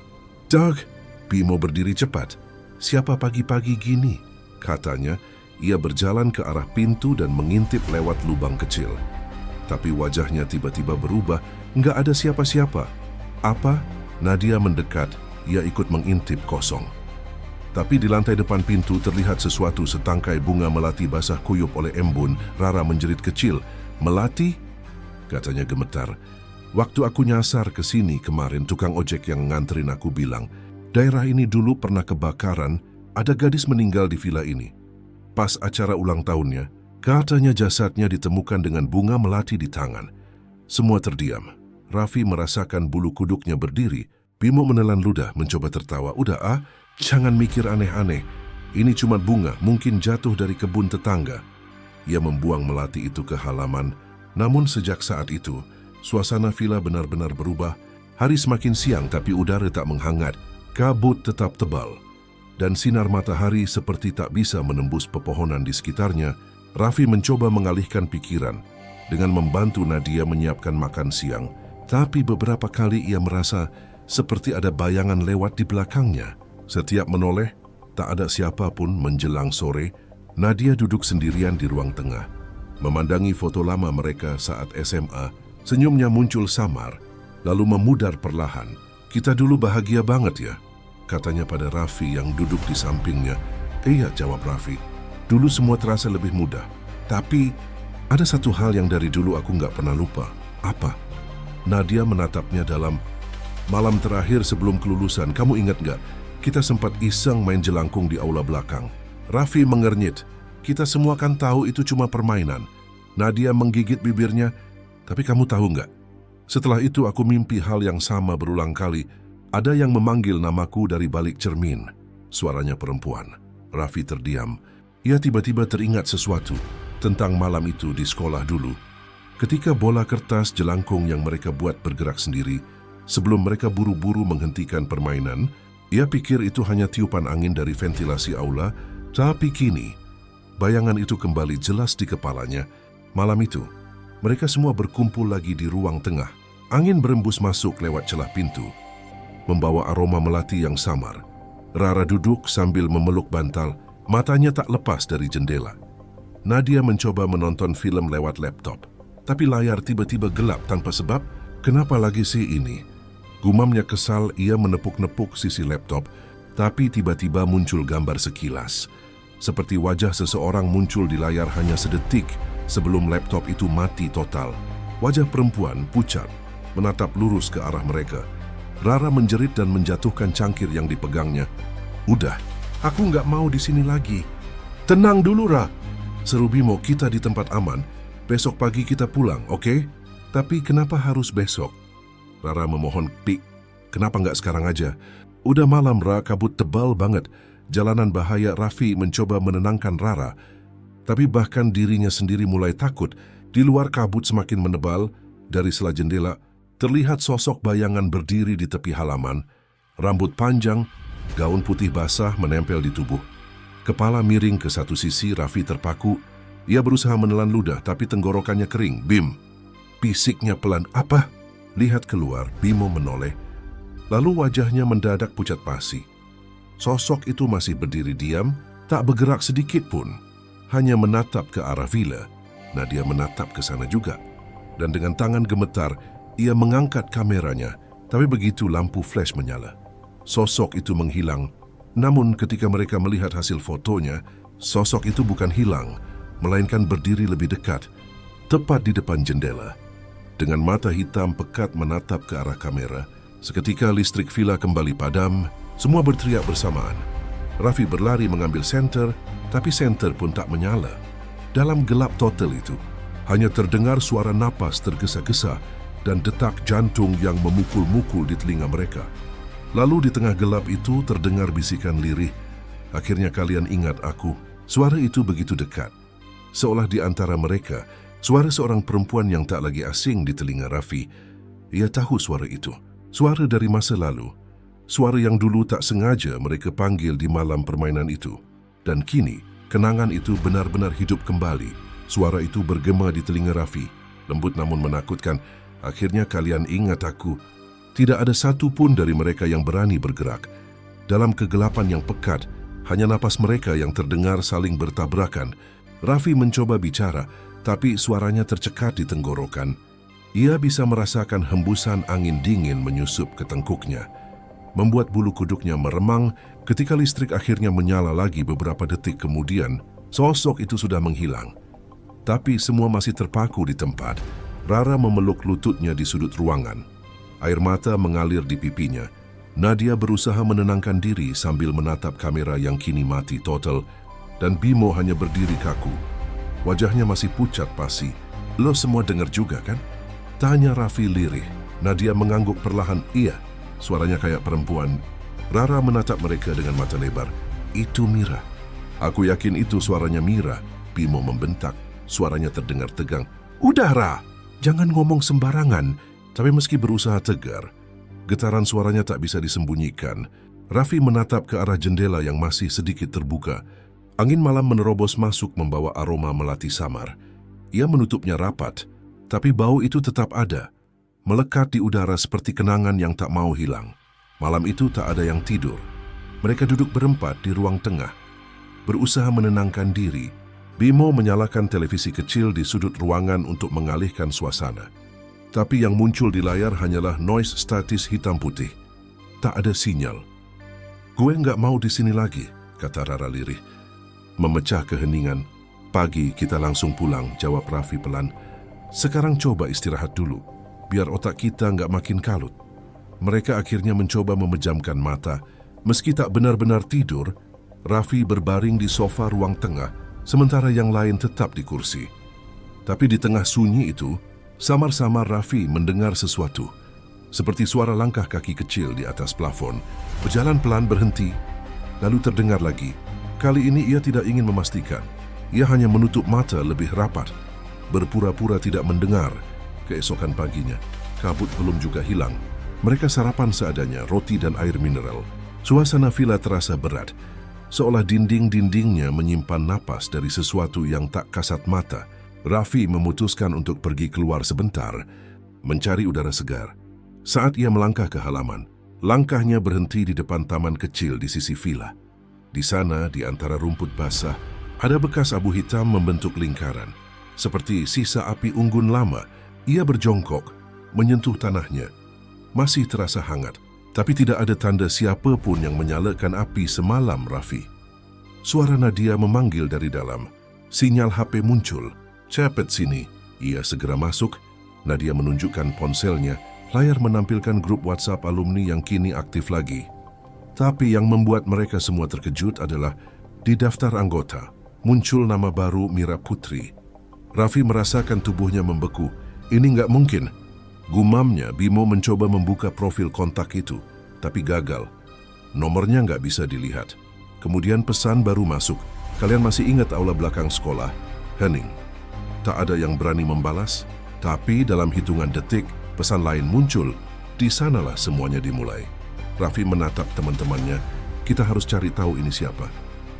Doug. Bimo berdiri cepat. Siapa pagi-pagi gini? Katanya. Ia berjalan ke arah pintu dan mengintip lewat lubang kecil. Tapi wajahnya tiba-tiba berubah. Nggak ada siapa-siapa. Apa? Nadia mendekat. Ia ikut mengintip kosong. Tapi di lantai depan pintu terlihat sesuatu, setangkai bunga melati basah kuyup oleh embun. Rara menjerit kecil. Melati? Katanya gemetar. Waktu aku nyasar ke sini kemarin, tukang ojek yang nganterin aku bilang, daerah ini dulu pernah kebakaran, ada gadis meninggal di villa ini. Pas acara ulang tahunnya, katanya jasadnya ditemukan dengan bunga melati di tangan. Semua terdiam. Raffi merasakan bulu kuduknya berdiri. Bimo menelan ludah, mencoba tertawa. Udah jangan mikir aneh-aneh. Ini cuma bunga, mungkin jatuh dari kebun tetangga. Ia membuang melati itu ke halaman. Namun sejak saat itu, suasana villa benar-benar berubah. Hari semakin siang tapi udara tak menghangat. Kabut tetap tebal. Dan sinar matahari seperti tak bisa menembus pepohonan di sekitarnya. Raffi mencoba mengalihkan pikiran dengan membantu Nadia menyiapkan makan siang. Tapi beberapa kali ia merasa seperti ada bayangan lewat di belakangnya. Setiap menoleh, tak ada siapapun. Menjelang sore, Nadia duduk sendirian di ruang tengah. Memandangi foto lama mereka saat SMA, senyumnya muncul samar, lalu memudar perlahan. Kita dulu bahagia banget ya, katanya pada Raffi yang duduk di sampingnya. Iya, jawab Raffi. Dulu semua terasa lebih mudah. Tapi ada satu hal yang dari dulu aku nggak pernah lupa. Apa? Nadia menatapnya dalam. Malam terakhir sebelum kelulusan, kamu ingat nggak? Kita sempat iseng main jelangkung di aula belakang. Raffi mengernyit. Kita semua kan tahu itu cuma permainan. Nadia menggigit bibirnya. Tapi kamu tahu nggak? Setelah itu aku mimpi hal yang sama berulang kali. Ada yang memanggil namaku dari balik cermin. Suaranya perempuan. Raffi terdiam. Ia tiba-tiba teringat sesuatu tentang malam itu di sekolah dulu. Ketika bola kertas jelangkung yang mereka buat bergerak sendiri, sebelum mereka buru-buru menghentikan permainan, ia pikir itu hanya tiupan angin dari ventilasi aula, tapi kini bayangan itu kembali jelas di kepalanya. Malam itu, mereka semua berkumpul lagi di ruang tengah. Angin berembus masuk lewat celah pintu, membawa aroma melati yang samar. Rara duduk sambil memeluk bantal, matanya tak lepas dari jendela. Nadia mencoba menonton film lewat laptop, tapi layar tiba-tiba gelap tanpa sebab. Kenapa lagi sih ini? Gumamnya kesal, ia menepuk-nepuk sisi laptop, tapi tiba-tiba muncul gambar sekilas. Seperti wajah seseorang muncul di layar hanya sedetik sebelum laptop itu mati total. Wajah perempuan pucat, menatap lurus ke arah mereka. Rara menjerit dan menjatuhkan cangkir yang dipegangnya. Udah, aku nggak mau di sini lagi. Tenang dulu, Ra. Seru Bimo, kita di tempat aman. Besok pagi kita pulang, oke? Tapi kenapa harus besok? Rara memohon, Pik, kenapa nggak sekarang aja? Udah malam, Ra, kabut tebal banget. Jalanan bahaya. Raffi mencoba menenangkan Rara. Tapi bahkan dirinya sendiri mulai takut. Di luar kabut semakin menebal. Dari sela jendela, terlihat sosok bayangan berdiri di tepi halaman. Rambut panjang, gaun putih basah menempel di tubuh. Kepala miring ke satu sisi, Raffi terpaku. Ia berusaha menelan ludah, tapi tenggorokannya kering. Bim! Pisiknya pelan. Apa? Lihat keluar, Bimo menoleh. Lalu wajahnya mendadak pucat pasi. Sosok itu masih berdiri diam, tak bergerak sedikit pun. Hanya menatap ke arah villa. Nadia menatap ke sana juga. Dan dengan tangan gemetar, ia mengangkat kameranya. Tapi begitu lampu flash menyala, sosok itu menghilang. Namun ketika mereka melihat hasil fotonya, sosok itu bukan hilang, melainkan berdiri lebih dekat, tepat di depan jendela. Dengan mata hitam pekat menatap ke arah kamera, seketika listrik villa kembali padam, semua berteriak bersamaan. Raffi berlari mengambil senter, tapi senter pun tak menyala. Dalam gelap total itu, hanya terdengar suara napas tergesa-gesa dan detak jantung yang memukul-mukul di telinga mereka. Lalu di tengah gelap itu terdengar bisikan lirih. Akhirnya kalian ingat aku. Suara itu begitu dekat. Seolah di antara mereka, suara seorang perempuan yang tak lagi asing di telinga Raffi. Ia tahu suara itu. Suara dari masa lalu. Suara yang dulu tak sengaja mereka panggil di malam permainan itu. Dan kini, kenangan itu benar-benar hidup kembali. Suara itu bergema di telinga Raffi. Lembut namun menakutkan. Akhirnya kalian ingat aku. Tidak ada satu pun dari mereka yang berani bergerak. Dalam kegelapan yang pekat, hanya napas mereka yang terdengar saling bertabrakan. Raffi mencoba bicara, tapi suaranya tercekat di tenggorokan. Ia bisa merasakan hembusan angin dingin menyusup ke tengkuknya, membuat bulu kuduknya meremang. Ketika listrik akhirnya menyala lagi beberapa detik kemudian, sosok itu sudah menghilang. Tapi semua masih terpaku di tempat. Rara memeluk lututnya di sudut ruangan. Air mata mengalir di pipinya. Nadia berusaha menenangkan diri sambil menatap kamera yang kini mati total. Dan Bimo hanya berdiri kaku. Wajahnya masih pucat pasi. Lo semua dengar juga kan? Tanya Raffi lirih. Nadia mengangguk perlahan. Iya, suaranya kayak perempuan. Rara menatap mereka dengan mata lebar. Itu Mira. Aku yakin itu suaranya Mira. Bimo membentak. Suaranya terdengar tegang. Udah, Ra, jangan ngomong sembarangan. Tapi meski berusaha tegar, getaran suaranya tak bisa disembunyikan. Raffi menatap ke arah jendela yang masih sedikit terbuka. Angin malam menerobos masuk membawa aroma melati samar. Ia menutupnya rapat. Tapi bau itu tetap ada, melekat di udara seperti kenangan yang tak mau hilang. Malam itu tak ada yang tidur. Mereka duduk berempat di ruang tengah, berusaha menenangkan diri. Bimo menyalakan televisi kecil di sudut ruangan untuk mengalihkan suasana. Tapi yang muncul di layar hanyalah noise statis hitam putih. Tak ada sinyal. Gue nggak mau di sini lagi, kata Rara lirih. Memecah keheningan. Pagi kita langsung pulang, jawab Raffi pelan. Sekarang coba istirahat dulu, biar otak kita nggak makin kalut. Mereka akhirnya mencoba memejamkan mata. Meski tak benar-benar tidur, Raffi berbaring di sofa ruang tengah, sementara yang lain tetap di kursi. Tapi di tengah sunyi itu, samar-samar Raffi mendengar sesuatu. Seperti suara langkah kaki kecil di atas plafon, berjalan pelan berhenti, lalu terdengar lagi. Kali ini ia tidak ingin memastikan. Ia hanya menutup mata lebih rapat, berpura-pura tidak mendengar. Keesokan paginya, kabut belum juga hilang. Mereka sarapan seadanya, roti dan air mineral. Suasana villa terasa berat, seolah dinding-dindingnya menyimpan napas dari sesuatu yang tak kasat mata. Raffi memutuskan untuk pergi keluar sebentar, mencari udara segar. Saat ia melangkah ke halaman, langkahnya berhenti di depan taman kecil di sisi villa. Di sana, di antara rumput basah, ada bekas abu hitam membentuk lingkaran. Seperti sisa api unggun lama, ia berjongkok, menyentuh tanahnya. Masih terasa hangat, tapi tidak ada tanda siapa pun yang menyalakan api semalam Raffi. Suara Nadia memanggil dari dalam. Sinyal HP muncul. Cepet sini. Ia segera masuk. Nadia menunjukkan ponselnya. Layar menampilkan grup WhatsApp alumni yang kini aktif lagi. Tapi yang membuat mereka semua terkejut adalah di daftar anggota muncul nama baru Mira Putri. Raffi merasakan tubuhnya membeku. Ini nggak mungkin. Gumamnya, Bimo mencoba membuka profil kontak itu, tapi gagal. Nomornya nggak bisa dilihat. Kemudian pesan baru masuk. Kalian masih ingat aula belakang sekolah? Hening. Tak ada yang berani membalas. Tapi dalam hitungan detik, pesan lain muncul. Di sanalah semuanya dimulai. Raffi menatap teman-temannya. Kita harus cari tahu ini siapa.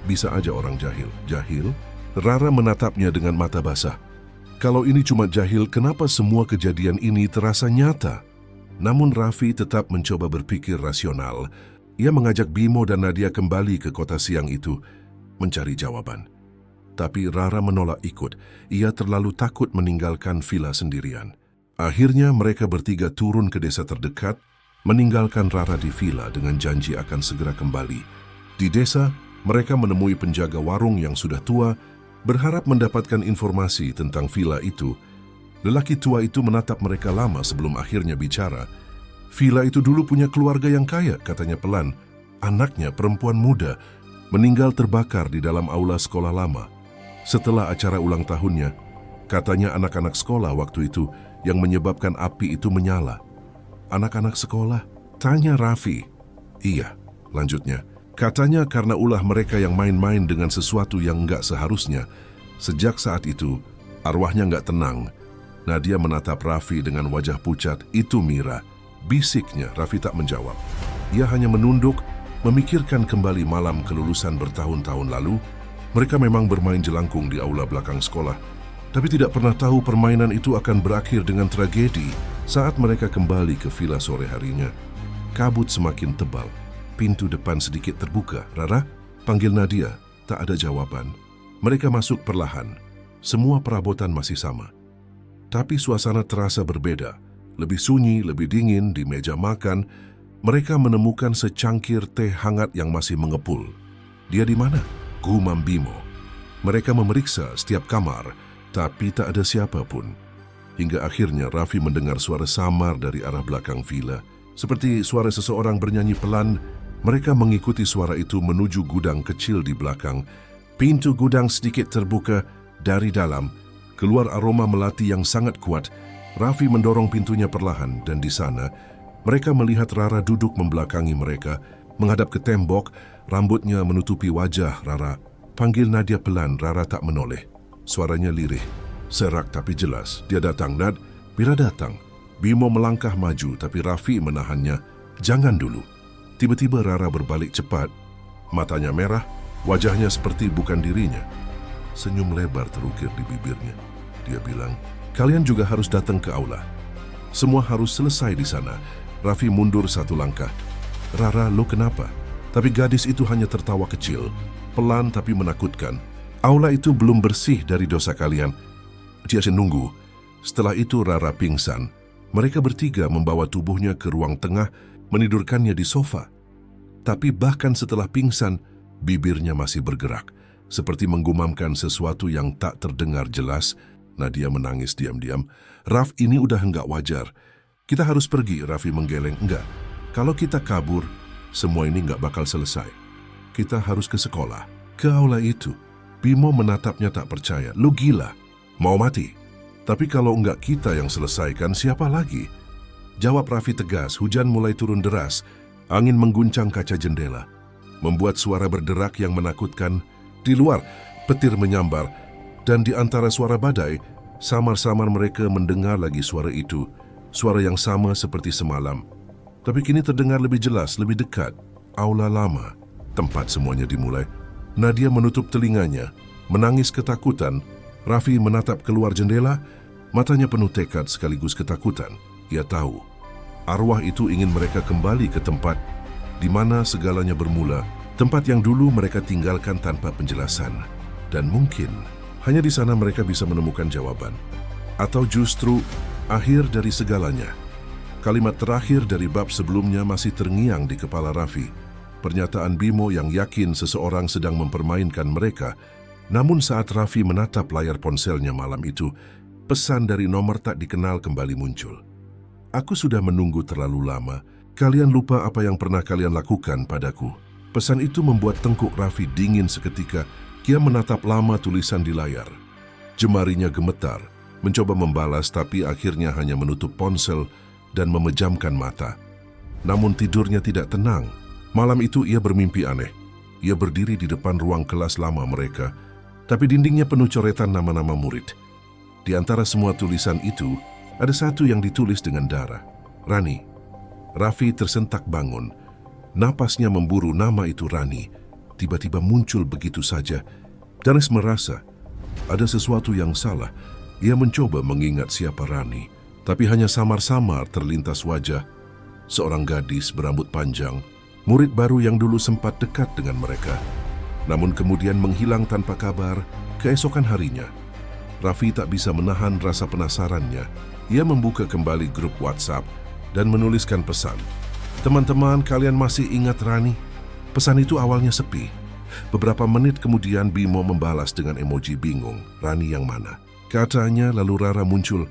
Bisa aja orang jahil. Jahil? Rara menatapnya dengan mata basah. Kalau ini cuma jahil, kenapa semua kejadian ini terasa nyata? Namun Raffi tetap mencoba berpikir rasional. Ia mengajak Bimo dan Nadia kembali ke kota siang itu, mencari jawaban. Tapi Rara menolak ikut. Ia terlalu takut meninggalkan villa sendirian. Akhirnya mereka bertiga turun ke desa terdekat, meninggalkan Rara di villa dengan janji akan segera kembali. Di desa, mereka menemui penjaga warung yang sudah tua, berharap mendapatkan informasi tentang villa itu. Lelaki tua itu menatap mereka lama sebelum akhirnya bicara. Villa itu dulu punya keluarga yang kaya, katanya pelan. Anaknya, perempuan muda, meninggal terbakar di dalam aula sekolah lama. Setelah acara ulang tahunnya, katanya anak-anak sekolah waktu itu yang menyebabkan api itu menyala. Anak-anak sekolah? Tanya Raffi. Iya, lanjutnya. Katanya karena ulah mereka yang main-main dengan sesuatu yang enggak seharusnya. Sejak saat itu, arwahnya enggak tenang. Nadia menatap Raffi dengan wajah pucat. Itu Mira. Bisiknya, Raffi tak menjawab. Ia hanya menunduk, memikirkan kembali malam kelulusan bertahun-tahun lalu. Mereka memang bermain jelangkung di aula belakang sekolah. Tapi tidak pernah tahu permainan itu akan berakhir dengan tragedi saat mereka kembali ke villa sore harinya. Kabut semakin tebal. Pintu depan sedikit terbuka. Rara, panggil Nadia. Tak ada jawaban. Mereka masuk perlahan. Semua perabotan masih sama. Tapi suasana terasa berbeda. Lebih sunyi, lebih dingin di meja makan. Mereka menemukan secangkir teh hangat yang masih mengepul. Dia di mana? Gumam Bimo. Mereka memeriksa setiap kamar, tapi tak ada siapapun. Hingga akhirnya Raffi mendengar suara samar dari arah belakang villa. Seperti suara seseorang bernyanyi pelan, mereka mengikuti suara itu menuju gudang kecil di belakang. Pintu gudang sedikit terbuka. Dari dalam, keluar aroma melati yang sangat kuat. Raffi mendorong pintunya perlahan dan di sana, mereka melihat Rara duduk membelakangi mereka, menghadap ke tembok, rambutnya menutupi wajah Rara. Panggil Nadia pelan, Rara tak menoleh. Suaranya lirih, serak tapi jelas. Dia datang, Nad. Mira datang. Bimo melangkah maju, tapi Raffi menahannya. Jangan dulu. Tiba-tiba Rara berbalik cepat. Matanya merah, wajahnya seperti bukan dirinya. Senyum lebar terukir di bibirnya. Dia bilang, kalian juga harus datang ke aula. Semua harus selesai di sana. Raffi mundur satu langkah. Rara, lo kenapa? Tapi gadis itu hanya tertawa kecil. Pelan tapi menakutkan. Aula itu belum bersih dari dosa kalian. Dia menunggu. Setelah itu Rara pingsan. Mereka bertiga membawa tubuhnya ke ruang tengah, menidurkannya di sofa. Tapi bahkan setelah pingsan, bibirnya masih bergerak. Seperti menggumamkan sesuatu yang tak terdengar jelas. Nadia menangis diam-diam. Raf, ini udah enggak wajar. Kita harus pergi, Raffi menggeleng. Enggak. Kalau kita kabur, semua ini enggak bakal selesai. Kita harus ke sekolah. Ke aula itu. Bimo menatapnya tak percaya. Lu gila. Mau mati? Tapi kalau enggak kita yang selesaikan, siapa lagi? Jawab Raffi tegas. Hujan mulai turun deras. Angin mengguncang kaca jendela. Membuat suara berderak yang menakutkan. Di luar, petir menyambar. Dan di antara suara badai, samar-samar mereka mendengar lagi suara itu. Suara yang sama seperti semalam. Tapi kini terdengar lebih jelas, lebih dekat. Aula lama. Tempat semuanya dimulai. Nadia menutup telinganya, menangis ketakutan. Raffi menatap keluar jendela, matanya penuh tekad sekaligus ketakutan. Ia tahu, arwah itu ingin mereka kembali ke tempat di mana segalanya bermula, tempat yang dulu mereka tinggalkan tanpa penjelasan. Dan mungkin, hanya di sana mereka bisa menemukan jawaban. Atau justru, akhir dari segalanya. Kalimat terakhir dari bab sebelumnya masih terngiang di kepala Raffi. Pernyataan Bimo yang yakin seseorang sedang mempermainkan mereka. Namun saat Raffi menatap layar ponselnya malam itu, pesan dari nomor tak dikenal kembali muncul. Aku sudah menunggu terlalu lama. Kalian lupa apa yang pernah kalian lakukan padaku. Pesan itu membuat tengkuk Raffi dingin seketika. Dia menatap lama tulisan di layar. Jemarinya gemetar, mencoba membalas tapi akhirnya hanya menutup ponsel dan memejamkan mata. Namun tidurnya tidak tenang. Malam itu ia bermimpi aneh. Ia berdiri di depan ruang kelas lama mereka, tapi dindingnya penuh coretan nama-nama murid. Di antara semua tulisan itu, ada satu yang ditulis dengan darah. Rani. Raffi tersentak bangun. Napasnya memburu nama itu Rani. Tiba-tiba muncul begitu saja. Danis merasa ada sesuatu yang salah. Ia mencoba mengingat siapa Rani, tapi hanya samar-samar terlintas wajah seorang gadis berambut panjang, murid baru yang dulu sempat dekat dengan mereka. Namun kemudian menghilang tanpa kabar keesokan harinya. Raffi tak bisa menahan rasa penasarannya. Ia membuka kembali grup WhatsApp dan menuliskan pesan. Teman-teman, kalian masih ingat Rani? Pesan itu awalnya sepi. Beberapa menit kemudian Bimo membalas dengan emoji bingung. Rani yang mana? Katanya lalu Rara muncul.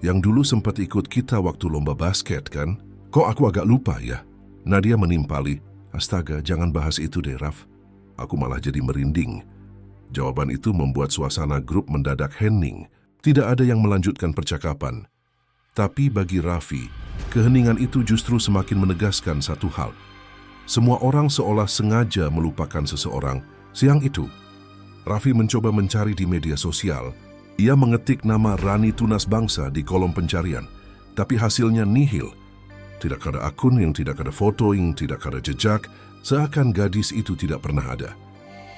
Yang dulu sempat ikut kita waktu lomba basket kan? Kok aku agak lupa ya? Nadia menimpali. Astaga, jangan bahas itu deh, Raf. Aku malah jadi merinding. Jawaban itu membuat suasana grup mendadak hening. Tidak ada yang melanjutkan percakapan. Tapi bagi Raffi, keheningan itu justru semakin menegaskan satu hal. Semua orang seolah sengaja melupakan seseorang. Siang itu, Raffi mencoba mencari di media sosial. Ia mengetik nama Rani Tunas Bangsa di kolom pencarian, tapi hasilnya nihil. Tidak ada akun, yang tidak ada foto, yang tidak ada jejak, seakan gadis itu tidak pernah ada.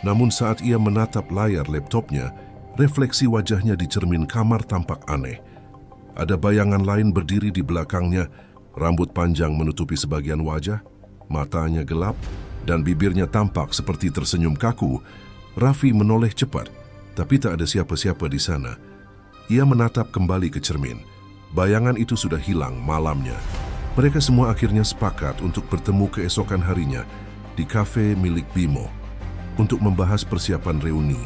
Namun saat ia menatap layar laptopnya, refleksi wajahnya di cermin kamar tampak aneh. Ada bayangan lain berdiri di belakangnya, rambut panjang menutupi sebagian wajah, matanya gelap, dan bibirnya tampak seperti tersenyum kaku. Raffi menoleh cepat, tapi tak ada siapa-siapa di sana. Ia menatap kembali ke cermin. Bayangan itu sudah hilang malamnya. Mereka semua akhirnya sepakat untuk bertemu keesokan harinya di kafe milik Bimo untuk membahas persiapan reuni.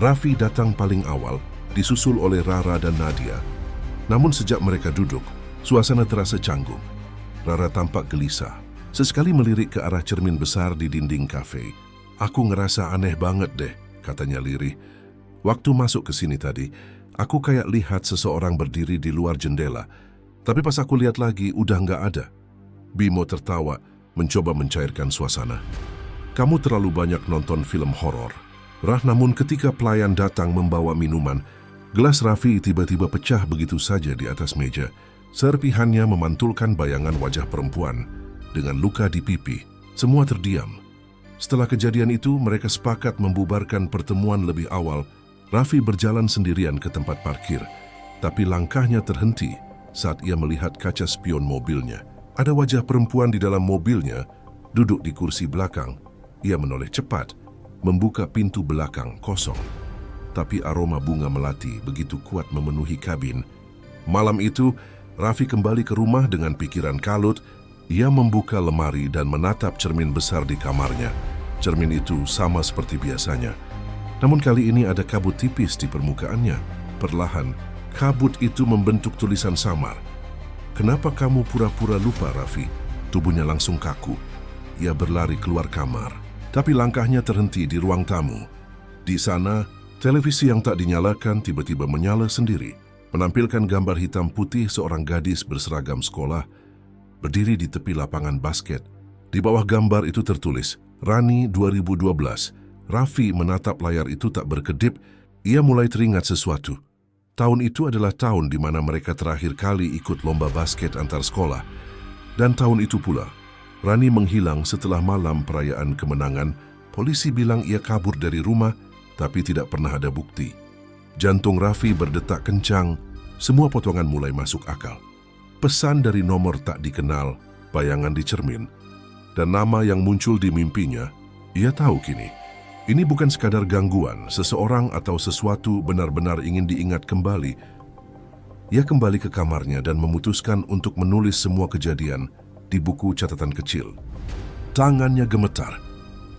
Raffi datang paling awal, disusul oleh Rara dan Nadia. Namun sejak mereka duduk, suasana terasa canggung. Rara tampak gelisah. Sesekali melirik ke arah cermin besar di dinding kafe. Aku ngerasa aneh banget deh, katanya lirih. Waktu masuk ke sini tadi, aku kayak lihat seseorang berdiri di luar jendela. Tapi pas aku lihat lagi, udah nggak ada. Bimo tertawa, mencoba mencairkan suasana. Kamu terlalu banyak nonton film horor. Namun ketika pelayan datang membawa minuman, gelas Raffi tiba-tiba pecah begitu saja di atas meja. Serpihannya memantulkan bayangan wajah perempuan dengan luka di pipi. Semua terdiam. Setelah kejadian itu, mereka sepakat membubarkan pertemuan lebih awal. Raffi berjalan sendirian ke tempat parkir, tapi langkahnya terhenti saat ia melihat kaca spion mobilnya. Ada wajah perempuan di dalam mobilnya, duduk di kursi belakang. Ia menoleh cepat, membuka pintu belakang kosong. Tapi aroma bunga melati begitu kuat memenuhi kabin. Malam itu, Raffi kembali ke rumah dengan pikiran kalut. Ia membuka lemari dan menatap cermin besar di kamarnya. Cermin itu sama seperti biasanya. Namun kali ini ada kabut tipis di permukaannya. Perlahan, kabut itu membentuk tulisan samar. Kenapa kamu pura-pura lupa, Raffi? Tubuhnya langsung kaku. Ia berlari keluar kamar, tapi langkahnya terhenti di ruang tamu. Di sana, televisi yang tak dinyalakan tiba-tiba menyala sendiri, menampilkan gambar hitam putih seorang gadis berseragam sekolah berdiri di tepi lapangan basket. Di bawah gambar itu tertulis, Rani 2012. Raffi menatap layar itu tak berkedip. Ia mulai teringat sesuatu. Tahun itu adalah tahun di mana mereka terakhir kali ikut lomba basket antar sekolah. Dan tahun itu pula, Rani menghilang setelah malam perayaan kemenangan. Polisi bilang ia kabur dari rumah, tapi tidak pernah ada bukti. Jantung Raffi berdetak kencang. Semua potongan mulai masuk akal. Pesan dari nomor tak dikenal, bayangan di cermin, dan nama yang muncul di mimpinya. Ia tahu kini, ini bukan sekadar gangguan, seseorang atau sesuatu benar-benar ingin diingat kembali. Ia kembali ke kamarnya dan memutuskan untuk menulis semua kejadian di buku catatan kecil. Tangannya gemetar,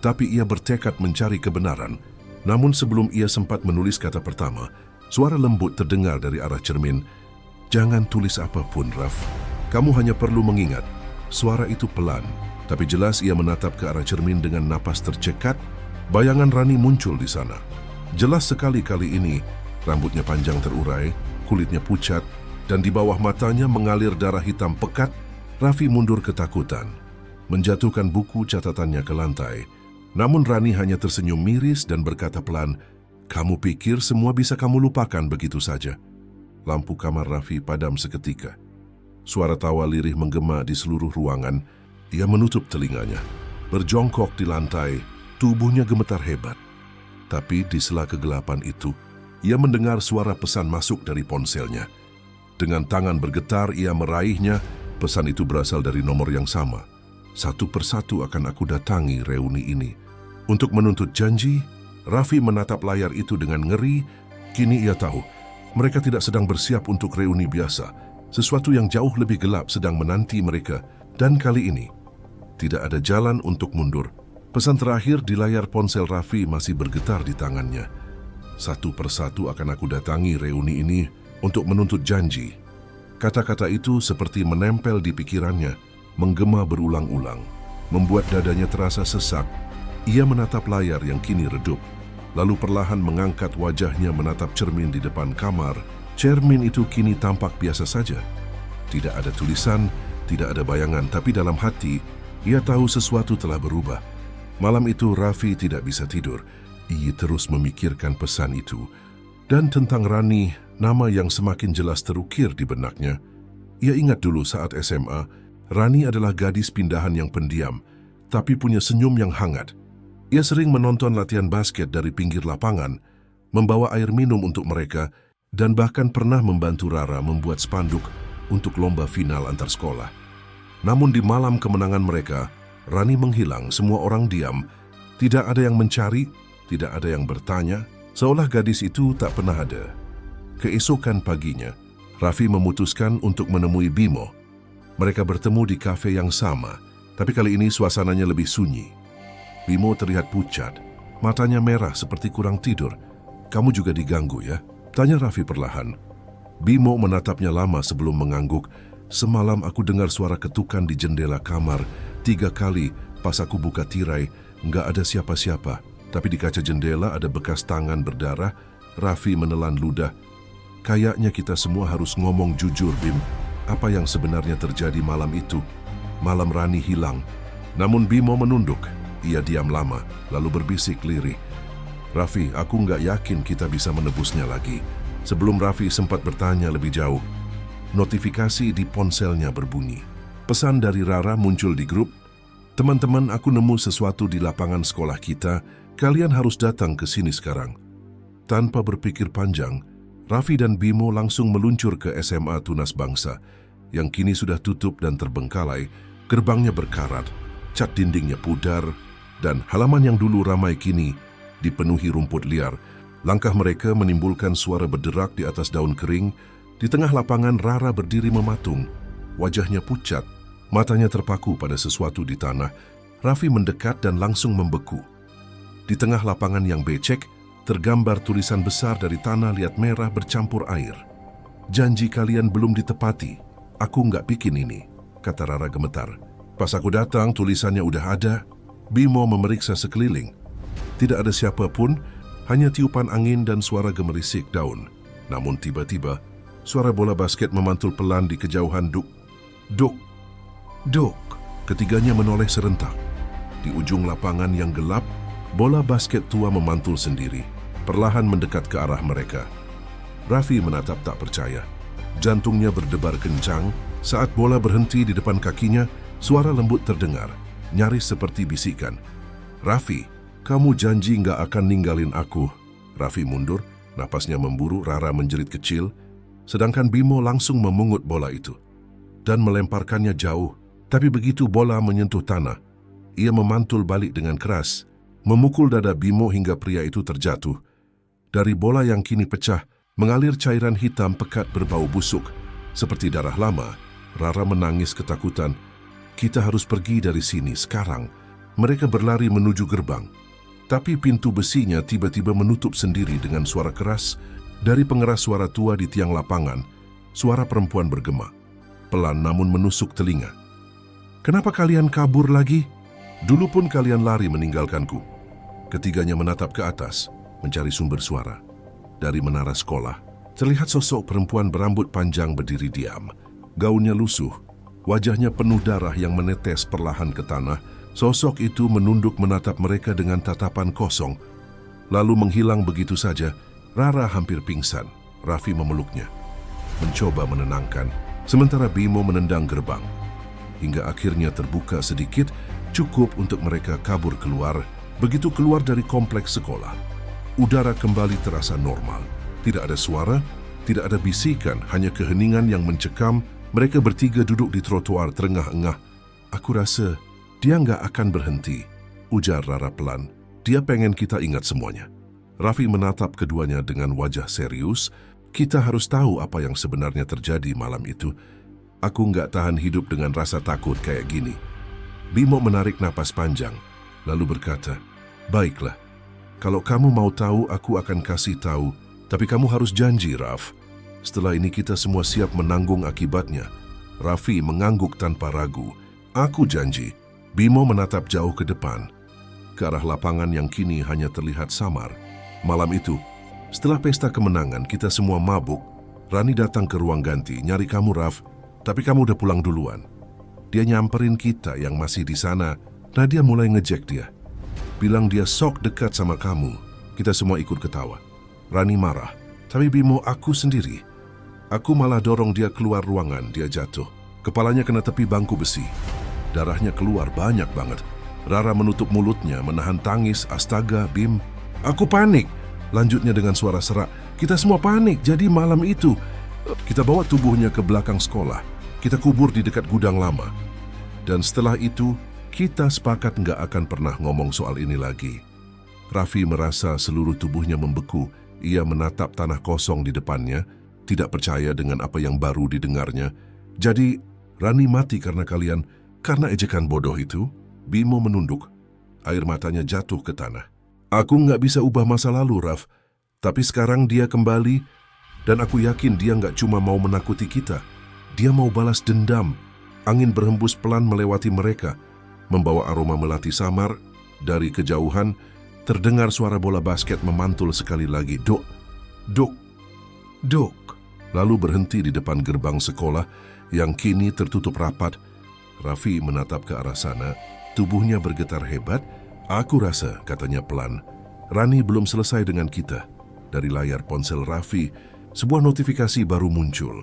tapi ia bertekad mencari kebenaran. Namun sebelum ia sempat menulis kata pertama, suara lembut terdengar dari arah cermin. Jangan tulis apapun, Raf. Kamu hanya perlu mengingat. Suara itu pelan, tapi jelas ia menatap ke arah cermin dengan napas tercekat. Bayangan Rani muncul di sana. Jelas sekali kali ini, rambutnya panjang terurai, kulitnya pucat, dan di bawah matanya mengalir darah hitam pekat. Raffi mundur ketakutan. menjatuhkan buku catatannya ke lantai. Namun Rani hanya tersenyum miris dan berkata pelan, "Kamu pikir semua bisa kamu lupakan begitu saja?" Lampu kamar Raffi padam seketika. Suara tawa lirih menggema di seluruh ruangan. Ia menutup telinganya. Berjongkok di lantai, tubuhnya gemetar hebat. Tapi di sela kegelapan itu, ia mendengar suara pesan masuk dari ponselnya. Dengan tangan bergetar, ia meraihnya. Pesan itu berasal dari nomor yang sama. "Satu persatu akan aku datangi reuni ini." Untuk menuntut janji, Raffi menatap layar itu dengan ngeri. Kini ia tahu, mereka tidak sedang bersiap untuk reuni biasa. Sesuatu yang jauh lebih gelap sedang menanti mereka. Dan kali ini, tidak ada jalan untuk mundur. Pesan terakhir di layar ponsel Raffi masih bergetar di tangannya. "Satu persatu akan aku datangi reuni ini untuk menuntut janji." Kata-kata itu seperti menempel di pikirannya, menggema berulang-ulang, membuat dadanya terasa sesak. Ia menatap layar yang kini redup, lalu perlahan mengangkat wajahnya menatap cermin di depan kamar. Cermin itu kini tampak biasa saja. Tidak ada tulisan, tidak ada bayangan, tapi dalam hati, ia tahu sesuatu telah berubah. Malam itu Raffi tidak bisa tidur. Ia terus memikirkan pesan itu. Dan tentang Rani, nama yang semakin jelas terukir di benaknya. Ia ingat dulu saat SMA, Rani adalah gadis pindahan yang pendiam, tapi punya senyum yang hangat. Ia sering menonton latihan basket dari pinggir lapangan, membawa air minum untuk mereka, dan bahkan pernah membantu Rara membuat spanduk untuk lomba final antar sekolah. Namun di malam kemenangan mereka, Rani menghilang, semua orang diam. Tidak ada yang mencari, tidak ada yang bertanya, seolah gadis itu tak pernah ada. Keesokan paginya, Raffi memutuskan untuk menemui Bimo. Mereka bertemu di kafe yang sama, tapi kali ini suasananya lebih sunyi. Bimo terlihat pucat, matanya merah seperti kurang tidur. "Kamu juga diganggu ya?" tanya Raffi perlahan. Bimo menatapnya lama sebelum mengangguk. "Semalam aku dengar suara ketukan di jendela kamar. 3 kali pas aku buka tirai, nggak ada siapa-siapa. Tapi di kaca jendela ada bekas tangan berdarah." Raffi menelan ludah. "Kayaknya kita semua harus ngomong jujur, Bim. Apa yang sebenarnya terjadi malam itu? Malam Rani hilang." Namun Bimo menunduk. Ia diam lama, lalu berbisik lirih. "Raffi, aku nggak yakin kita bisa menebusnya lagi." Sebelum Raffi sempat bertanya lebih jauh, notifikasi di ponselnya berbunyi. Pesan dari Rara muncul di grup. "Teman-teman, aku nemu sesuatu di lapangan sekolah kita. Kalian harus datang ke sini sekarang." Tanpa berpikir panjang, Raffi dan Bimo langsung meluncur ke SMA Tunas Bangsa, yang kini sudah tutup dan terbengkalai. Gerbangnya berkarat, cat dindingnya pudar, dan halaman yang dulu ramai kini dipenuhi rumput liar. Langkah mereka menimbulkan suara berderak di atas daun kering. Di tengah lapangan, Rara berdiri mematung. Wajahnya pucat, matanya terpaku pada sesuatu di tanah. Raffi mendekat dan langsung membeku. Di tengah lapangan yang becek, tergambar tulisan besar dari tanah liat merah bercampur air. "Janji kalian belum ditepati. Aku nggak bikin ini," kata Rara gemetar. "Pas aku datang, tulisannya udah ada." Bimo memeriksa sekeliling. Tidak ada siapapun, hanya tiupan angin dan suara gemerisik daun. Namun tiba-tiba, suara bola basket memantul pelan di kejauhan. Duk, duk, duk. Ketiganya menoleh serentak. Di ujung lapangan yang gelap, bola basket tua memantul sendiri, perlahan mendekat ke arah mereka. Raffi menatap tak percaya. Jantungnya berdebar kencang. Saat bola berhenti di depan kakinya, suara lembut terdengar, nyaris seperti bisikan. "Raffi, kamu janji nggak akan ninggalin aku." Raffi mundur, napasnya memburu. Rara menjerit kecil, sedangkan Bimo langsung memungut bola itu dan melemparkannya jauh. Tapi begitu bola menyentuh tanah, ia memantul balik dengan keras, memukul dada Bimo hingga pria itu terjatuh. Dari bola yang kini pecah, mengalir cairan hitam pekat berbau busuk, seperti darah lama. Rara menangis ketakutan. "Kita harus pergi dari sini sekarang." Mereka berlari menuju gerbang. Tapi pintu besinya tiba-tiba menutup sendiri dengan suara keras. Dari pengeras suara tua di tiang lapangan, suara perempuan bergema, pelan namun menusuk telinga. "Kenapa kalian kabur lagi? Dulu pun kalian lari meninggalkanku." Ketiganya menatap ke atas, mencari sumber suara. Dari menara sekolah, terlihat sosok perempuan berambut panjang berdiri diam. Gaunnya lusuh, Wajahnya penuh darah yang menetes perlahan ke tanah. Sosok itu menunduk menatap mereka dengan tatapan kosong, lalu menghilang begitu saja. Rara hampir pingsan. Raffi memeluknya, mencoba menenangkan, sementara Bimo menendang gerbang. Hingga akhirnya terbuka sedikit, cukup untuk mereka kabur keluar. Begitu keluar dari kompleks sekolah, udara kembali terasa normal. Tidak ada suara, tidak ada bisikan, hanya keheningan yang mencekam. Mereka bertiga duduk di trotoar terengah-engah. Aku rasa dia nggak akan berhenti, ujar Rara pelan. Dia pengen kita ingat semuanya. Raffi menatap keduanya dengan wajah serius. Kita harus tahu apa yang sebenarnya terjadi malam itu. Aku nggak tahan hidup dengan rasa takut kayak gini. Bimo menarik napas panjang, lalu berkata, "Baiklah, kalau kamu mau tahu, aku akan kasih tahu. Tapi kamu harus janji, Raf. Setelah ini kita semua siap menanggung akibatnya." Raffi mengangguk tanpa ragu. "Aku janji." Bimo menatap jauh ke depan, ke arah lapangan yang kini hanya terlihat samar. Malam itu, setelah pesta kemenangan, kita semua mabuk. Rani datang ke ruang ganti, nyari kamu, Raf. Tapi kamu udah pulang duluan. Dia nyamperin kita yang masih di sana. Nadia mulai ngejek dia. Bilang dia sok dekat sama kamu. Kita semua ikut ketawa. Rani marah. Tapi Bimo, aku sendiri. Aku malah dorong dia keluar ruangan, dia jatuh. Kepalanya kena tepi bangku besi. Darahnya keluar banyak banget. Rara menutup mulutnya, menahan tangis. Astaga, Bim. Aku panik. Lanjutnya dengan suara serak. Kita semua panik, jadi malam itu kita bawa tubuhnya ke belakang sekolah. Kita kubur di dekat gudang lama. Dan setelah itu, kita sepakat nggak akan pernah ngomong soal ini lagi. Raffi merasa seluruh tubuhnya membeku. Ia menatap tanah kosong di depannya, tidak percaya dengan apa yang baru didengarnya. Jadi, Rani mati karena kalian, karena ejekan bodoh itu? Bimo menunduk. Air matanya jatuh ke tanah. Aku nggak bisa ubah masa lalu, Raf. Tapi sekarang dia kembali, dan aku yakin dia nggak cuma mau menakuti kita. Dia mau balas dendam. Angin berhembus pelan melewati mereka, membawa aroma melati samar. Dari kejauhan, terdengar suara bola basket memantul sekali lagi. Dok, dok, dok. Lalu berhenti di depan gerbang sekolah yang kini tertutup rapat. Raffi menatap ke arah sana, tubuhnya bergetar hebat. Aku rasa, katanya pelan, Rani belum selesai dengan kita. Dari layar ponsel Raffi, sebuah notifikasi baru muncul.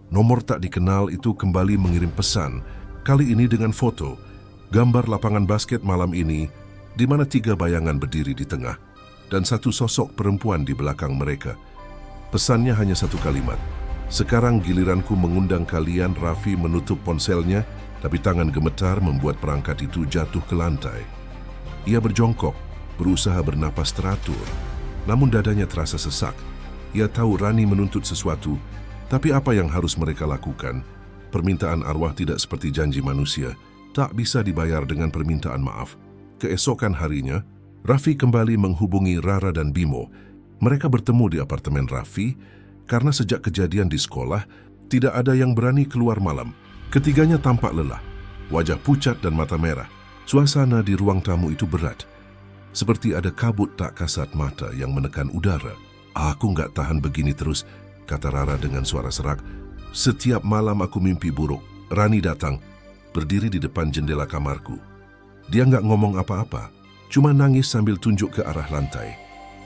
Nomor tak dikenal itu kembali mengirim pesan, kali ini dengan foto, gambar lapangan basket malam ini, di mana 3 bayangan berdiri di tengah, dan satu sosok perempuan di belakang mereka. Pesannya hanya satu kalimat. Sekarang giliranku mengundang kalian. Raffi menutup ponselnya, tapi tangan gemetar membuat perangkat itu jatuh ke lantai. Ia berjongkok, berusaha bernapas teratur, namun dadanya terasa sesak. Ia tahu Rani menuntut sesuatu, tapi apa yang harus mereka lakukan? Permintaan arwah tidak seperti janji manusia, tak bisa dibayar dengan permintaan maaf. Keesokan harinya, Raffi kembali menghubungi Rara dan Bimo. Mereka bertemu di apartemen Raffi, karena sejak kejadian di sekolah, tidak ada yang berani keluar malam. Ketiganya tampak lelah, wajah pucat dan mata merah. Suasana di ruang tamu itu berat, seperti ada kabut tak kasat mata yang menekan udara. Aku nggak tahan begini terus, kata Rara dengan suara serak. Setiap malam aku mimpi buruk. Rani datang, berdiri di depan jendela kamarku. Dia nggak ngomong apa-apa, cuma nangis sambil tunjuk ke arah lantai.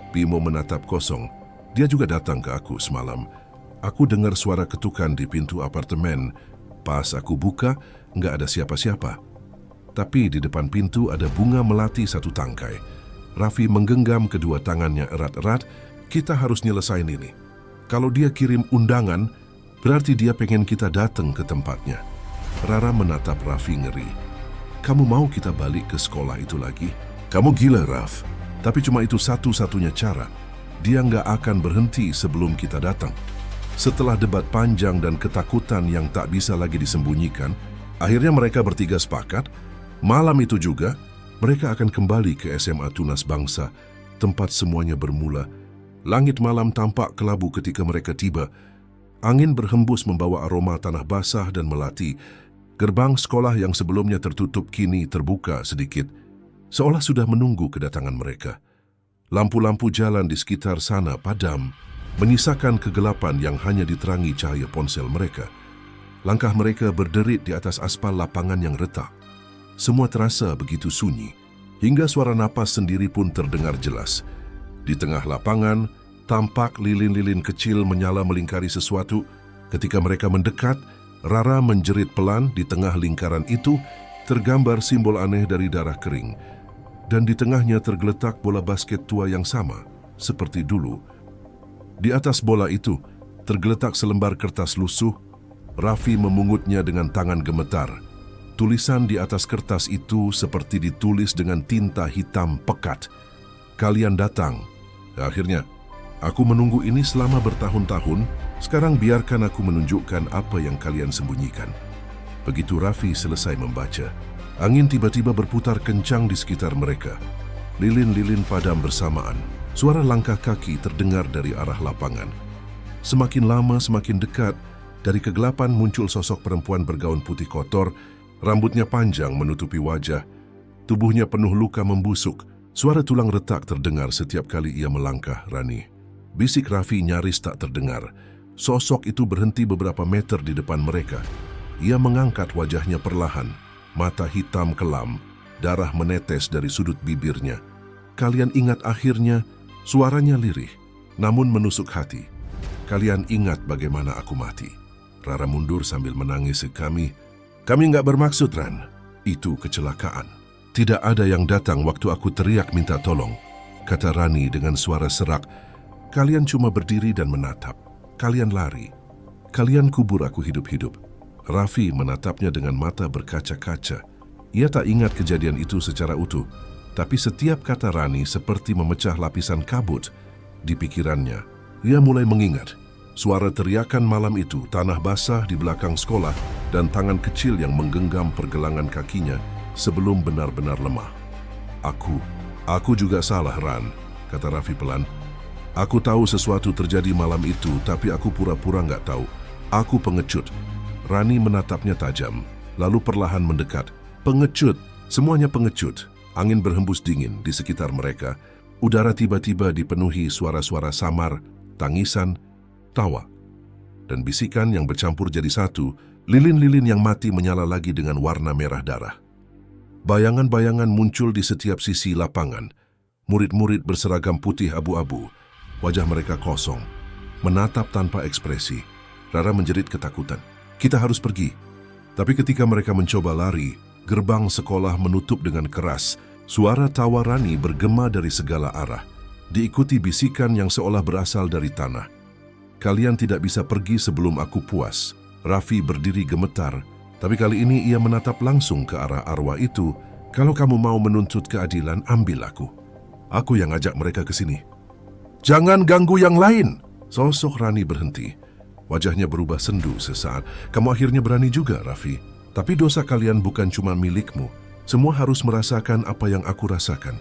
Bimo menatap kosong. Dia juga datang ke aku semalam. Aku dengar suara ketukan di pintu apartemen. Pas aku buka, nggak ada siapa-siapa. Tapi di depan pintu ada bunga melati 1 tangkai. Raffi menggenggam kedua tangannya erat-erat. Kita harus nyelesain ini. Kalau dia kirim undangan, berarti dia pengen kita datang ke tempatnya. Rara menatap Raffi ngeri. Kamu mau kita balik ke sekolah itu lagi? Kamu gila, Raf. Tapi cuma itu satu-satunya cara. Dia nggak akan berhenti sebelum kita datang. Setelah debat panjang dan ketakutan yang tak bisa lagi disembunyikan, akhirnya mereka bertiga sepakat. Malam itu juga, mereka akan kembali ke SMA Tunas Bangsa, tempat semuanya bermula. Langit malam tampak kelabu ketika mereka tiba. Angin berhembus membawa aroma tanah basah dan melati. Gerbang sekolah yang sebelumnya tertutup kini terbuka sedikit, seolah sudah menunggu kedatangan mereka. Lampu-lampu jalan di sekitar sana padam, menyisakan kegelapan yang hanya diterangi cahaya ponsel mereka. Langkah mereka berderit di atas aspal lapangan yang retak. Semua terasa begitu sunyi, hingga suara napas sendiri pun terdengar jelas. Di tengah lapangan, tampak lilin-lilin kecil menyala melingkari sesuatu. Ketika mereka mendekat, Rara menjerit pelan. Di tengah lingkaran itu, tergambar simbol aneh dari darah kering. Dan di tengahnya tergeletak bola basket tua yang sama, seperti dulu. Di atas bola itu, tergeletak selembar kertas lusuh. Raffi memungutnya dengan tangan gemetar. Tulisan di atas kertas itu seperti ditulis dengan tinta hitam pekat. Kalian datang. Akhirnya, aku menunggu ini selama bertahun-tahun. Sekarang biarkan aku menunjukkan apa yang kalian sembunyikan. Begitu Raffi selesai membaca, angin tiba-tiba berputar kencang di sekitar mereka. Lilin-lilin padam bersamaan. Suara langkah kaki terdengar dari arah lapangan. Semakin lama semakin dekat. Dari kegelapan muncul sosok perempuan bergaun putih kotor. Rambutnya panjang menutupi wajah. Tubuhnya penuh luka membusuk. Suara tulang retak terdengar setiap kali ia melangkah, Rani. Bisik Raffi nyaris tak terdengar. Sosok itu berhenti beberapa meter di depan mereka. Ia mengangkat wajahnya perlahan. Mata hitam kelam, darah menetes dari sudut bibirnya. Kalian ingat akhirnya, suaranya lirih, namun menusuk hati. Kalian ingat bagaimana aku mati. Rara mundur sambil menangis. Kami nggak bermaksud, Ran. Itu kecelakaan. Tidak ada yang datang waktu aku teriak minta tolong, kata Rani dengan suara serak. Kalian cuma berdiri dan menatap. Kalian lari. Kalian kubur aku hidup-hidup. Raffi menatapnya dengan mata berkaca-kaca. Ia tak ingat kejadian itu secara utuh, tapi setiap kata Rani seperti memecah lapisan kabut di pikirannya. Ia mulai mengingat suara teriakan malam itu, tanah basah di belakang sekolah, dan tangan kecil yang menggenggam pergelangan kakinya sebelum benar-benar lemah. Aku juga salah, Ran, kata Raffi pelan. Aku tahu sesuatu terjadi malam itu, tapi aku pura-pura nggak tahu. Aku pengecut. Rani menatapnya tajam, lalu perlahan mendekat. Pengecut, semuanya pengecut. Angin berhembus dingin di sekitar mereka. Udara tiba-tiba dipenuhi suara-suara samar, tangisan, tawa, dan bisikan yang bercampur jadi satu. Lilin-lilin yang mati menyala lagi dengan warna merah darah. Bayangan-bayangan muncul di setiap sisi lapangan. Murid-murid berseragam putih abu-abu. Wajah mereka kosong, menatap tanpa ekspresi. Rara menjerit ketakutan. Kita harus pergi. Tapi ketika mereka mencoba lari, gerbang sekolah menutup dengan keras. Suara tawa Rani bergema dari segala arah, diikuti bisikan yang seolah berasal dari tanah. Kalian tidak bisa pergi sebelum aku puas. Raffi berdiri gemetar, tapi kali ini ia menatap langsung ke arah arwah itu. Kalau kamu mau menuntut keadilan, ambil aku. Aku yang ajak mereka ke sini. Jangan ganggu yang lain. Sosok Rani berhenti. Wajahnya berubah sendu sesaat. Kamu akhirnya berani juga, Raffi. Tapi dosa kalian bukan cuma milikmu. Semua harus merasakan apa yang aku rasakan.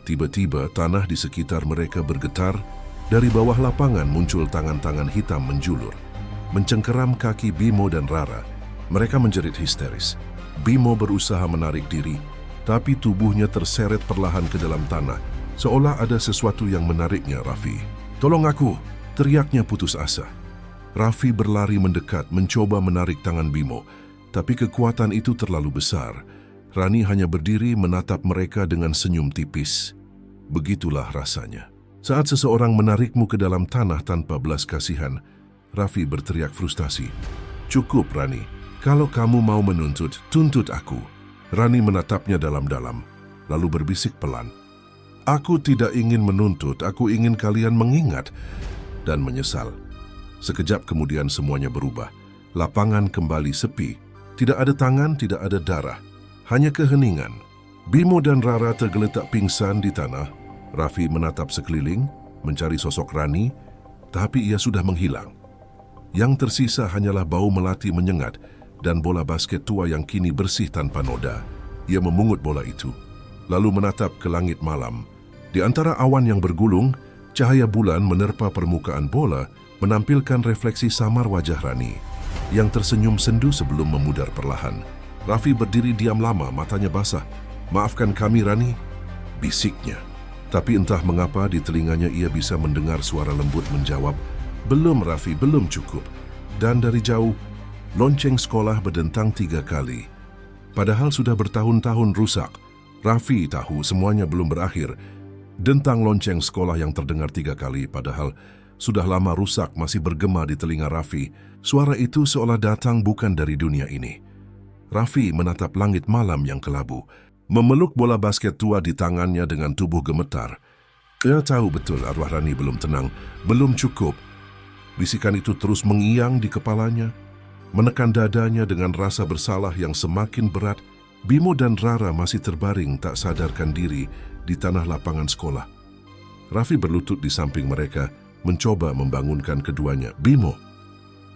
Tiba-tiba tanah di sekitar mereka bergetar. Dari bawah lapangan muncul tangan-tangan hitam menjulur, mencengkeram kaki Bimo dan Rara. Mereka menjerit histeris. Bimo berusaha menarik diri, tapi tubuhnya terseret perlahan ke dalam tanah, seolah ada sesuatu yang menariknya. Raffi, tolong aku, teriaknya putus asa. Raffi berlari mendekat, mencoba menarik tangan Bimo, tapi kekuatan itu terlalu besar. Rani hanya berdiri menatap mereka dengan senyum tipis. Begitulah rasanya saat seseorang menarikmu ke dalam tanah tanpa belas kasihan. Raffi berteriak frustasi. Cukup, Rani. Kalau kamu mau menuntut, tuntut aku. Rani menatapnya dalam-dalam, lalu berbisik pelan. Aku tidak ingin menuntut, aku ingin kalian mengingat dan menyesal. Sekejap kemudian semuanya berubah. Lapangan kembali sepi. Tidak ada tangan, tidak ada darah. Hanya keheningan. Bimo dan Rara tergeletak pingsan di tanah. Raffi menatap sekeliling, mencari sosok Rani, tapi ia sudah menghilang. Yang tersisa hanyalah bau melati menyengat dan bola basket tua yang kini bersih tanpa noda. Ia memungut bola itu, lalu menatap ke langit malam. Di antara awan yang bergulung, cahaya bulan menerpa permukaan bola, menampilkan refleksi samar wajah Rani, yang tersenyum sendu sebelum memudar perlahan. Raffi berdiri diam lama, matanya basah. Maafkan kami, Rani, bisiknya. Tapi entah mengapa di telinganya ia bisa mendengar suara lembut menjawab, belum Raffi, belum cukup. Dan dari jauh, Lonceng sekolah berdentang 3 kali. Padahal sudah bertahun-tahun rusak. Raffi tahu semuanya belum berakhir. Dentang lonceng sekolah yang terdengar 3 kali, padahal sudah lama rusak, masih bergema di telinga Raffi. Suara itu seolah datang bukan dari dunia ini. Raffi menatap langit malam yang kelabu, memeluk bola basket tua di tangannya dengan tubuh gemetar. Ia tahu betul arwah Rani belum tenang, belum cukup. Bisikan itu terus mengiang di kepalanya, menekan dadanya dengan rasa bersalah yang semakin berat. Bimo dan Rara masih terbaring tak sadarkan diri di tanah lapangan sekolah. Raffi berlutut di samping mereka, mencoba membangunkan keduanya. Bimo,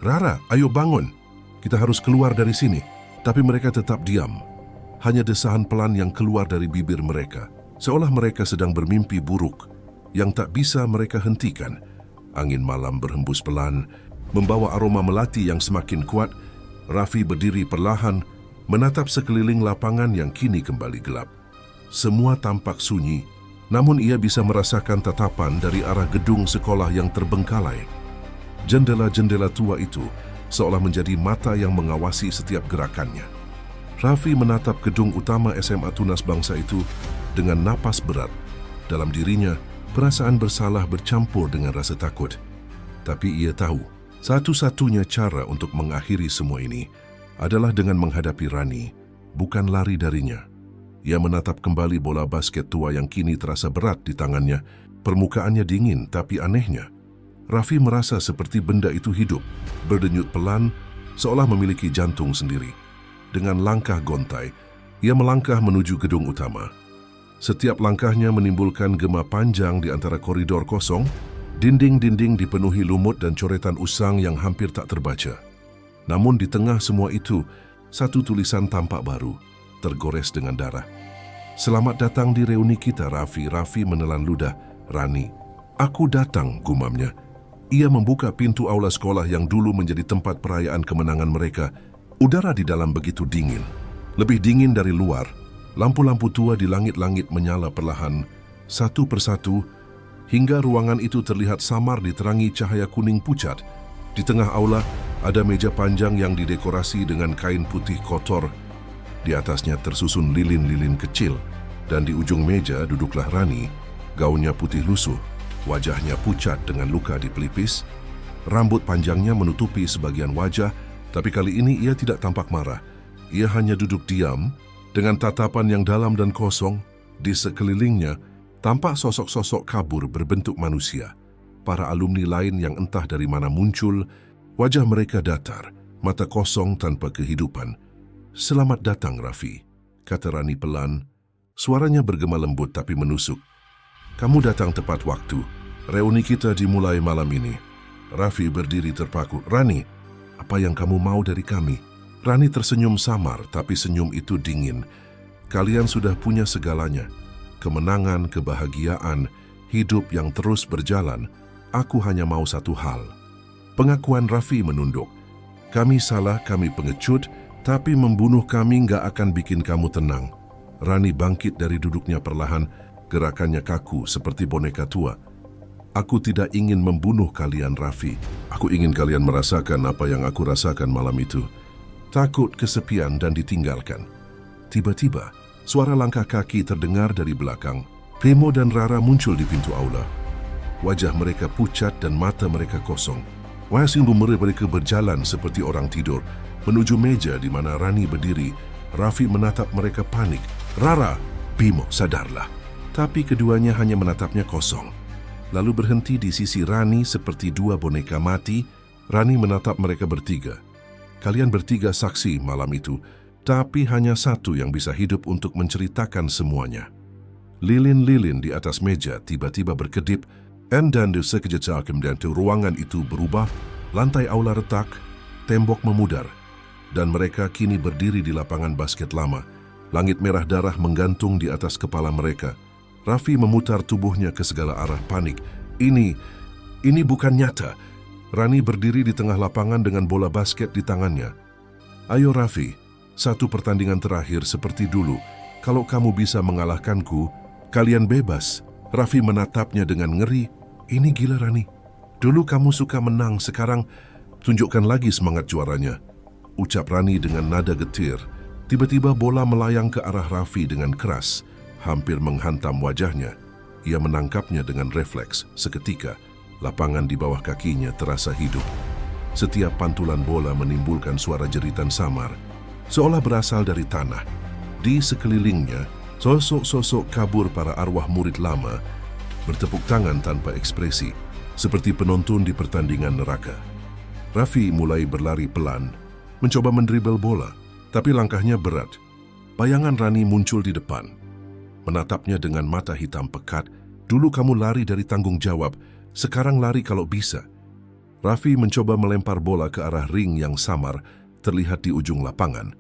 Rara, ayo bangun. Kita harus keluar dari sini. Tapi mereka tetap diam. Hanya desahan pelan yang keluar dari bibir mereka, seolah mereka sedang bermimpi buruk yang tak bisa mereka hentikan. Angin malam berhembus pelan, membawa aroma melati yang semakin kuat. Raffi berdiri perlahan, menatap sekeliling lapangan yang kini kembali gelap. Semua tampak sunyi, namun ia bisa merasakan tatapan dari arah gedung sekolah yang terbengkalai. Jendela-jendela tua itu seolah menjadi mata yang mengawasi setiap gerakannya. Raffi menatap gedung utama SMA Tunas Bangsa itu dengan napas berat. Dalam dirinya, perasaan bersalah bercampur dengan rasa takut. Tapi ia tahu, satu-satunya cara untuk mengakhiri semua ini adalah dengan menghadapi Rani, bukan lari darinya. Ia menatap kembali bola basket tua yang kini terasa berat di tangannya. Permukaannya dingin, tapi anehnya, Raffi merasa seperti benda itu hidup, berdenyut pelan, seolah memiliki jantung sendiri. Dengan langkah gontai, ia melangkah menuju gedung utama. Setiap langkahnya menimbulkan gema panjang di antara koridor kosong. Dinding-dinding dipenuhi lumut dan coretan usang yang hampir tak terbaca. Namun di tengah semua itu, satu tulisan tampak baru, tergores dengan darah. Selamat datang di reuni kita, Raffi. Raffi menelan ludah. Rani, aku datang, gumamnya. Ia membuka pintu aula sekolah yang dulu menjadi tempat perayaan kemenangan mereka. Udara di dalam begitu dingin, lebih dingin dari luar. Lampu-lampu tua di langit-langit menyala perlahan, satu persatu, hingga ruangan itu terlihat samar diterangi cahaya kuning pucat. Di tengah aula ada meja panjang yang didekorasi dengan kain putih kotor. Di atasnya tersusun lilin-lilin kecil, dan di ujung meja duduklah Rani. Gaunnya putih lusuh, wajahnya pucat dengan luka di pelipis. Rambut panjangnya menutupi sebagian wajah, tapi kali ini ia tidak tampak marah. Ia hanya duduk diam dengan tatapan yang dalam dan kosong. Di sekelilingnya tampak sosok-sosok kabur berbentuk manusia. Para alumni lain yang entah dari mana muncul, wajah mereka datar, mata kosong tanpa kehidupan. Selamat datang, Raffi, kata Rani pelan. Suaranya bergema lembut tapi menusuk. Kamu datang tepat waktu. Reuni kita dimulai malam ini. Raffi berdiri terpaku. Rani, apa yang kamu mau dari kami? Rani tersenyum samar, tapi senyum itu dingin. Kalian sudah punya segalanya. Kemenangan, kebahagiaan, hidup yang terus berjalan. Aku hanya mau satu hal. Pengakuan Raffi menunduk. Kami salah, kami pengecut, tapi membunuh kami nggak akan bikin kamu tenang. Rani bangkit dari duduknya perlahan, gerakannya kaku seperti boneka tua. Aku tidak ingin membunuh kalian, Raffi. Aku ingin kalian merasakan apa yang aku rasakan malam itu. Takut, kesepian, dan ditinggalkan. Tiba-tiba, suara langkah kaki terdengar dari belakang. Bimo dan Rara muncul di pintu aula. Wajah mereka pucat dan mata mereka kosong. Wajah mereka berjalan seperti orang tidur, menuju meja di mana Rani berdiri. Raffi menatap mereka panik. Rara, Bimo, sadarlah. Tapi keduanya hanya menatapnya kosong. Lalu berhenti di sisi Rani seperti dua boneka mati. Rani menatap mereka bertiga. Kalian bertiga saksi malam itu, tapi hanya satu yang bisa hidup untuk menceritakan semuanya. Lilin-lilin di atas meja tiba-tiba berkedip, dan sekejap kemudian ruangan itu berubah, lantai aula retak, tembok memudar, dan mereka kini berdiri di lapangan basket lama. Langit merah darah menggantung di atas kepala mereka. Raffi memutar tubuhnya ke segala arah panik. Ini bukan nyata. Rani berdiri di tengah lapangan dengan bola basket di tangannya. Ayo Raffi, satu pertandingan terakhir seperti dulu. Kalau kamu bisa mengalahkanku, kalian bebas. Raffi menatapnya dengan ngeri. Ini gila Rani. Dulu kamu suka menang, sekarang tunjukkan lagi semangat juaranya. ucap Rani dengan nada getir. Tiba-tiba bola melayang ke arah Raffi dengan keras, hampir menghantam wajahnya. Ia menangkapnya dengan refleks. Seketika, lapangan di bawah kakinya terasa hidup. Setiap pantulan bola menimbulkan suara jeritan samar, seolah berasal dari tanah. Di sekelilingnya, sosok-sosok kabur para arwah murid lama bertepuk tangan tanpa ekspresi, seperti penonton di pertandingan neraka. Raffi mulai berlari pelan, mencoba mendribel bola, tapi langkahnya berat. Bayangan Rani muncul di depan, menatapnya dengan mata hitam pekat. Dulu kamu lari dari tanggung jawab, sekarang lari kalau bisa. Raffi mencoba melempar bola ke arah ring yang samar, terlihat di ujung lapangan.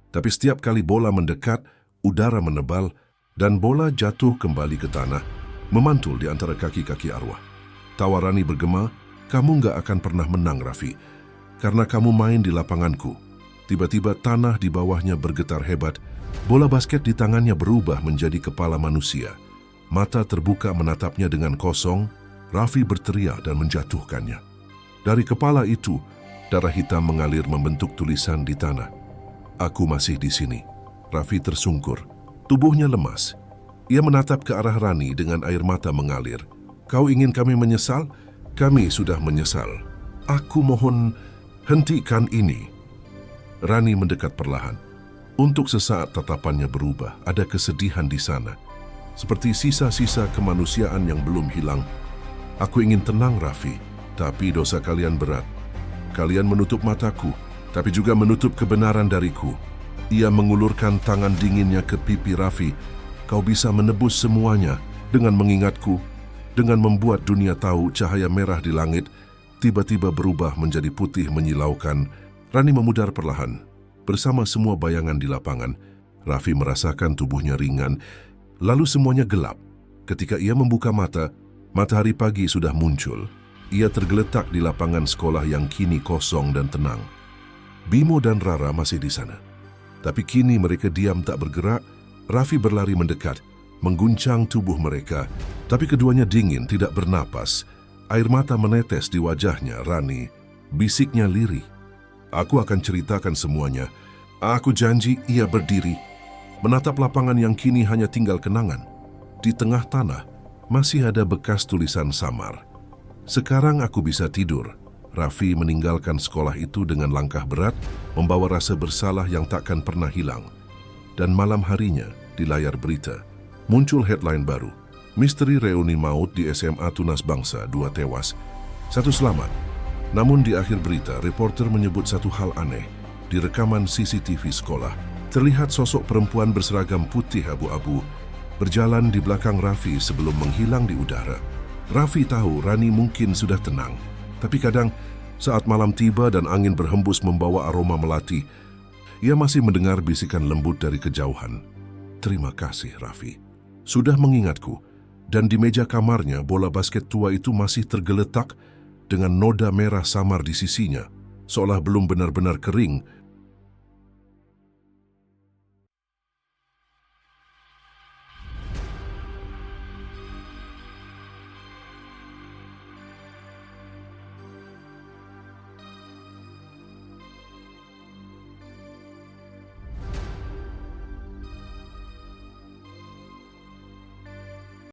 Tapi setiap kali bola mendekat, udara menebal, dan bola jatuh kembali ke tanah, memantul di antara kaki-kaki arwah. Tawa Rani bergema, kamu nggak akan pernah menang, Raffi, karena kamu main di lapanganku. Tiba-tiba tanah di bawahnya bergetar hebat, bola basket di tangannya berubah menjadi kepala manusia. Mata terbuka menatapnya dengan kosong. Raffi berteriak dan menjatuhkannya. Dari kepala itu, darah hitam mengalir membentuk tulisan di tanah. Aku masih di sini. Raffi tersungkur. Tubuhnya lemas. Ia menatap ke arah Rani dengan air mata mengalir. Kau ingin kami menyesal? Kami sudah menyesal. Aku mohon, hentikan ini. Rani mendekat perlahan. Untuk sesaat tatapannya berubah. Ada kesedihan di sana, seperti sisa-sisa kemanusiaan yang belum hilang. Aku ingin tenang, Raffi, tapi dosa kalian berat. Kalian menutup mataku, tapi juga menutup kebenaran dariku. Ia mengulurkan tangan dinginnya ke pipi Raffi. Kau bisa menebus semuanya dengan mengingatku, dengan membuat dunia tahu cahaya merah di langit tiba-tiba berubah menjadi putih menyilaukan. Rani memudar perlahan. Bersama semua bayangan di lapangan, Raffi merasakan tubuhnya ringan. Lalu semuanya gelap. Ketika ia membuka mata, matahari pagi sudah muncul. Ia tergeletak di lapangan sekolah yang kini kosong dan tenang. Bimo dan Rara masih di sana. Tapi kini mereka diam tak bergerak. Raffi berlari mendekat, mengguncang tubuh mereka. Tapi keduanya dingin, tidak bernapas. Air mata menetes di wajahnya Rani. Bisiknya lirih. Aku akan ceritakan semuanya. Aku janji. Ia berdiri, menatap lapangan yang kini hanya tinggal kenangan. Di tengah tanah, masih ada bekas tulisan samar. Sekarang aku bisa tidur. Raffi meninggalkan sekolah itu dengan langkah berat, membawa rasa bersalah yang takkan pernah hilang. Dan malam harinya, di layar berita, muncul headline baru. Misteri reuni maut di SMA Tunas Bangsa, 2 tewas, 1 selamat. Namun di akhir berita, reporter menyebut satu hal aneh. Di rekaman CCTV sekolah, terlihat sosok perempuan berseragam putih abu-abu berjalan di belakang Raffi sebelum menghilang di udara. Raffi tahu Rani mungkin sudah tenang, tapi kadang saat malam tiba dan angin berhembus membawa aroma melati, ia masih mendengar bisikan lembut dari kejauhan. Terima kasih, Raffi. Sudah mengingatku. Dan di meja kamarnya, bola basket tua itu masih tergeletak dengan noda merah samar di sisinya, seolah belum benar-benar kering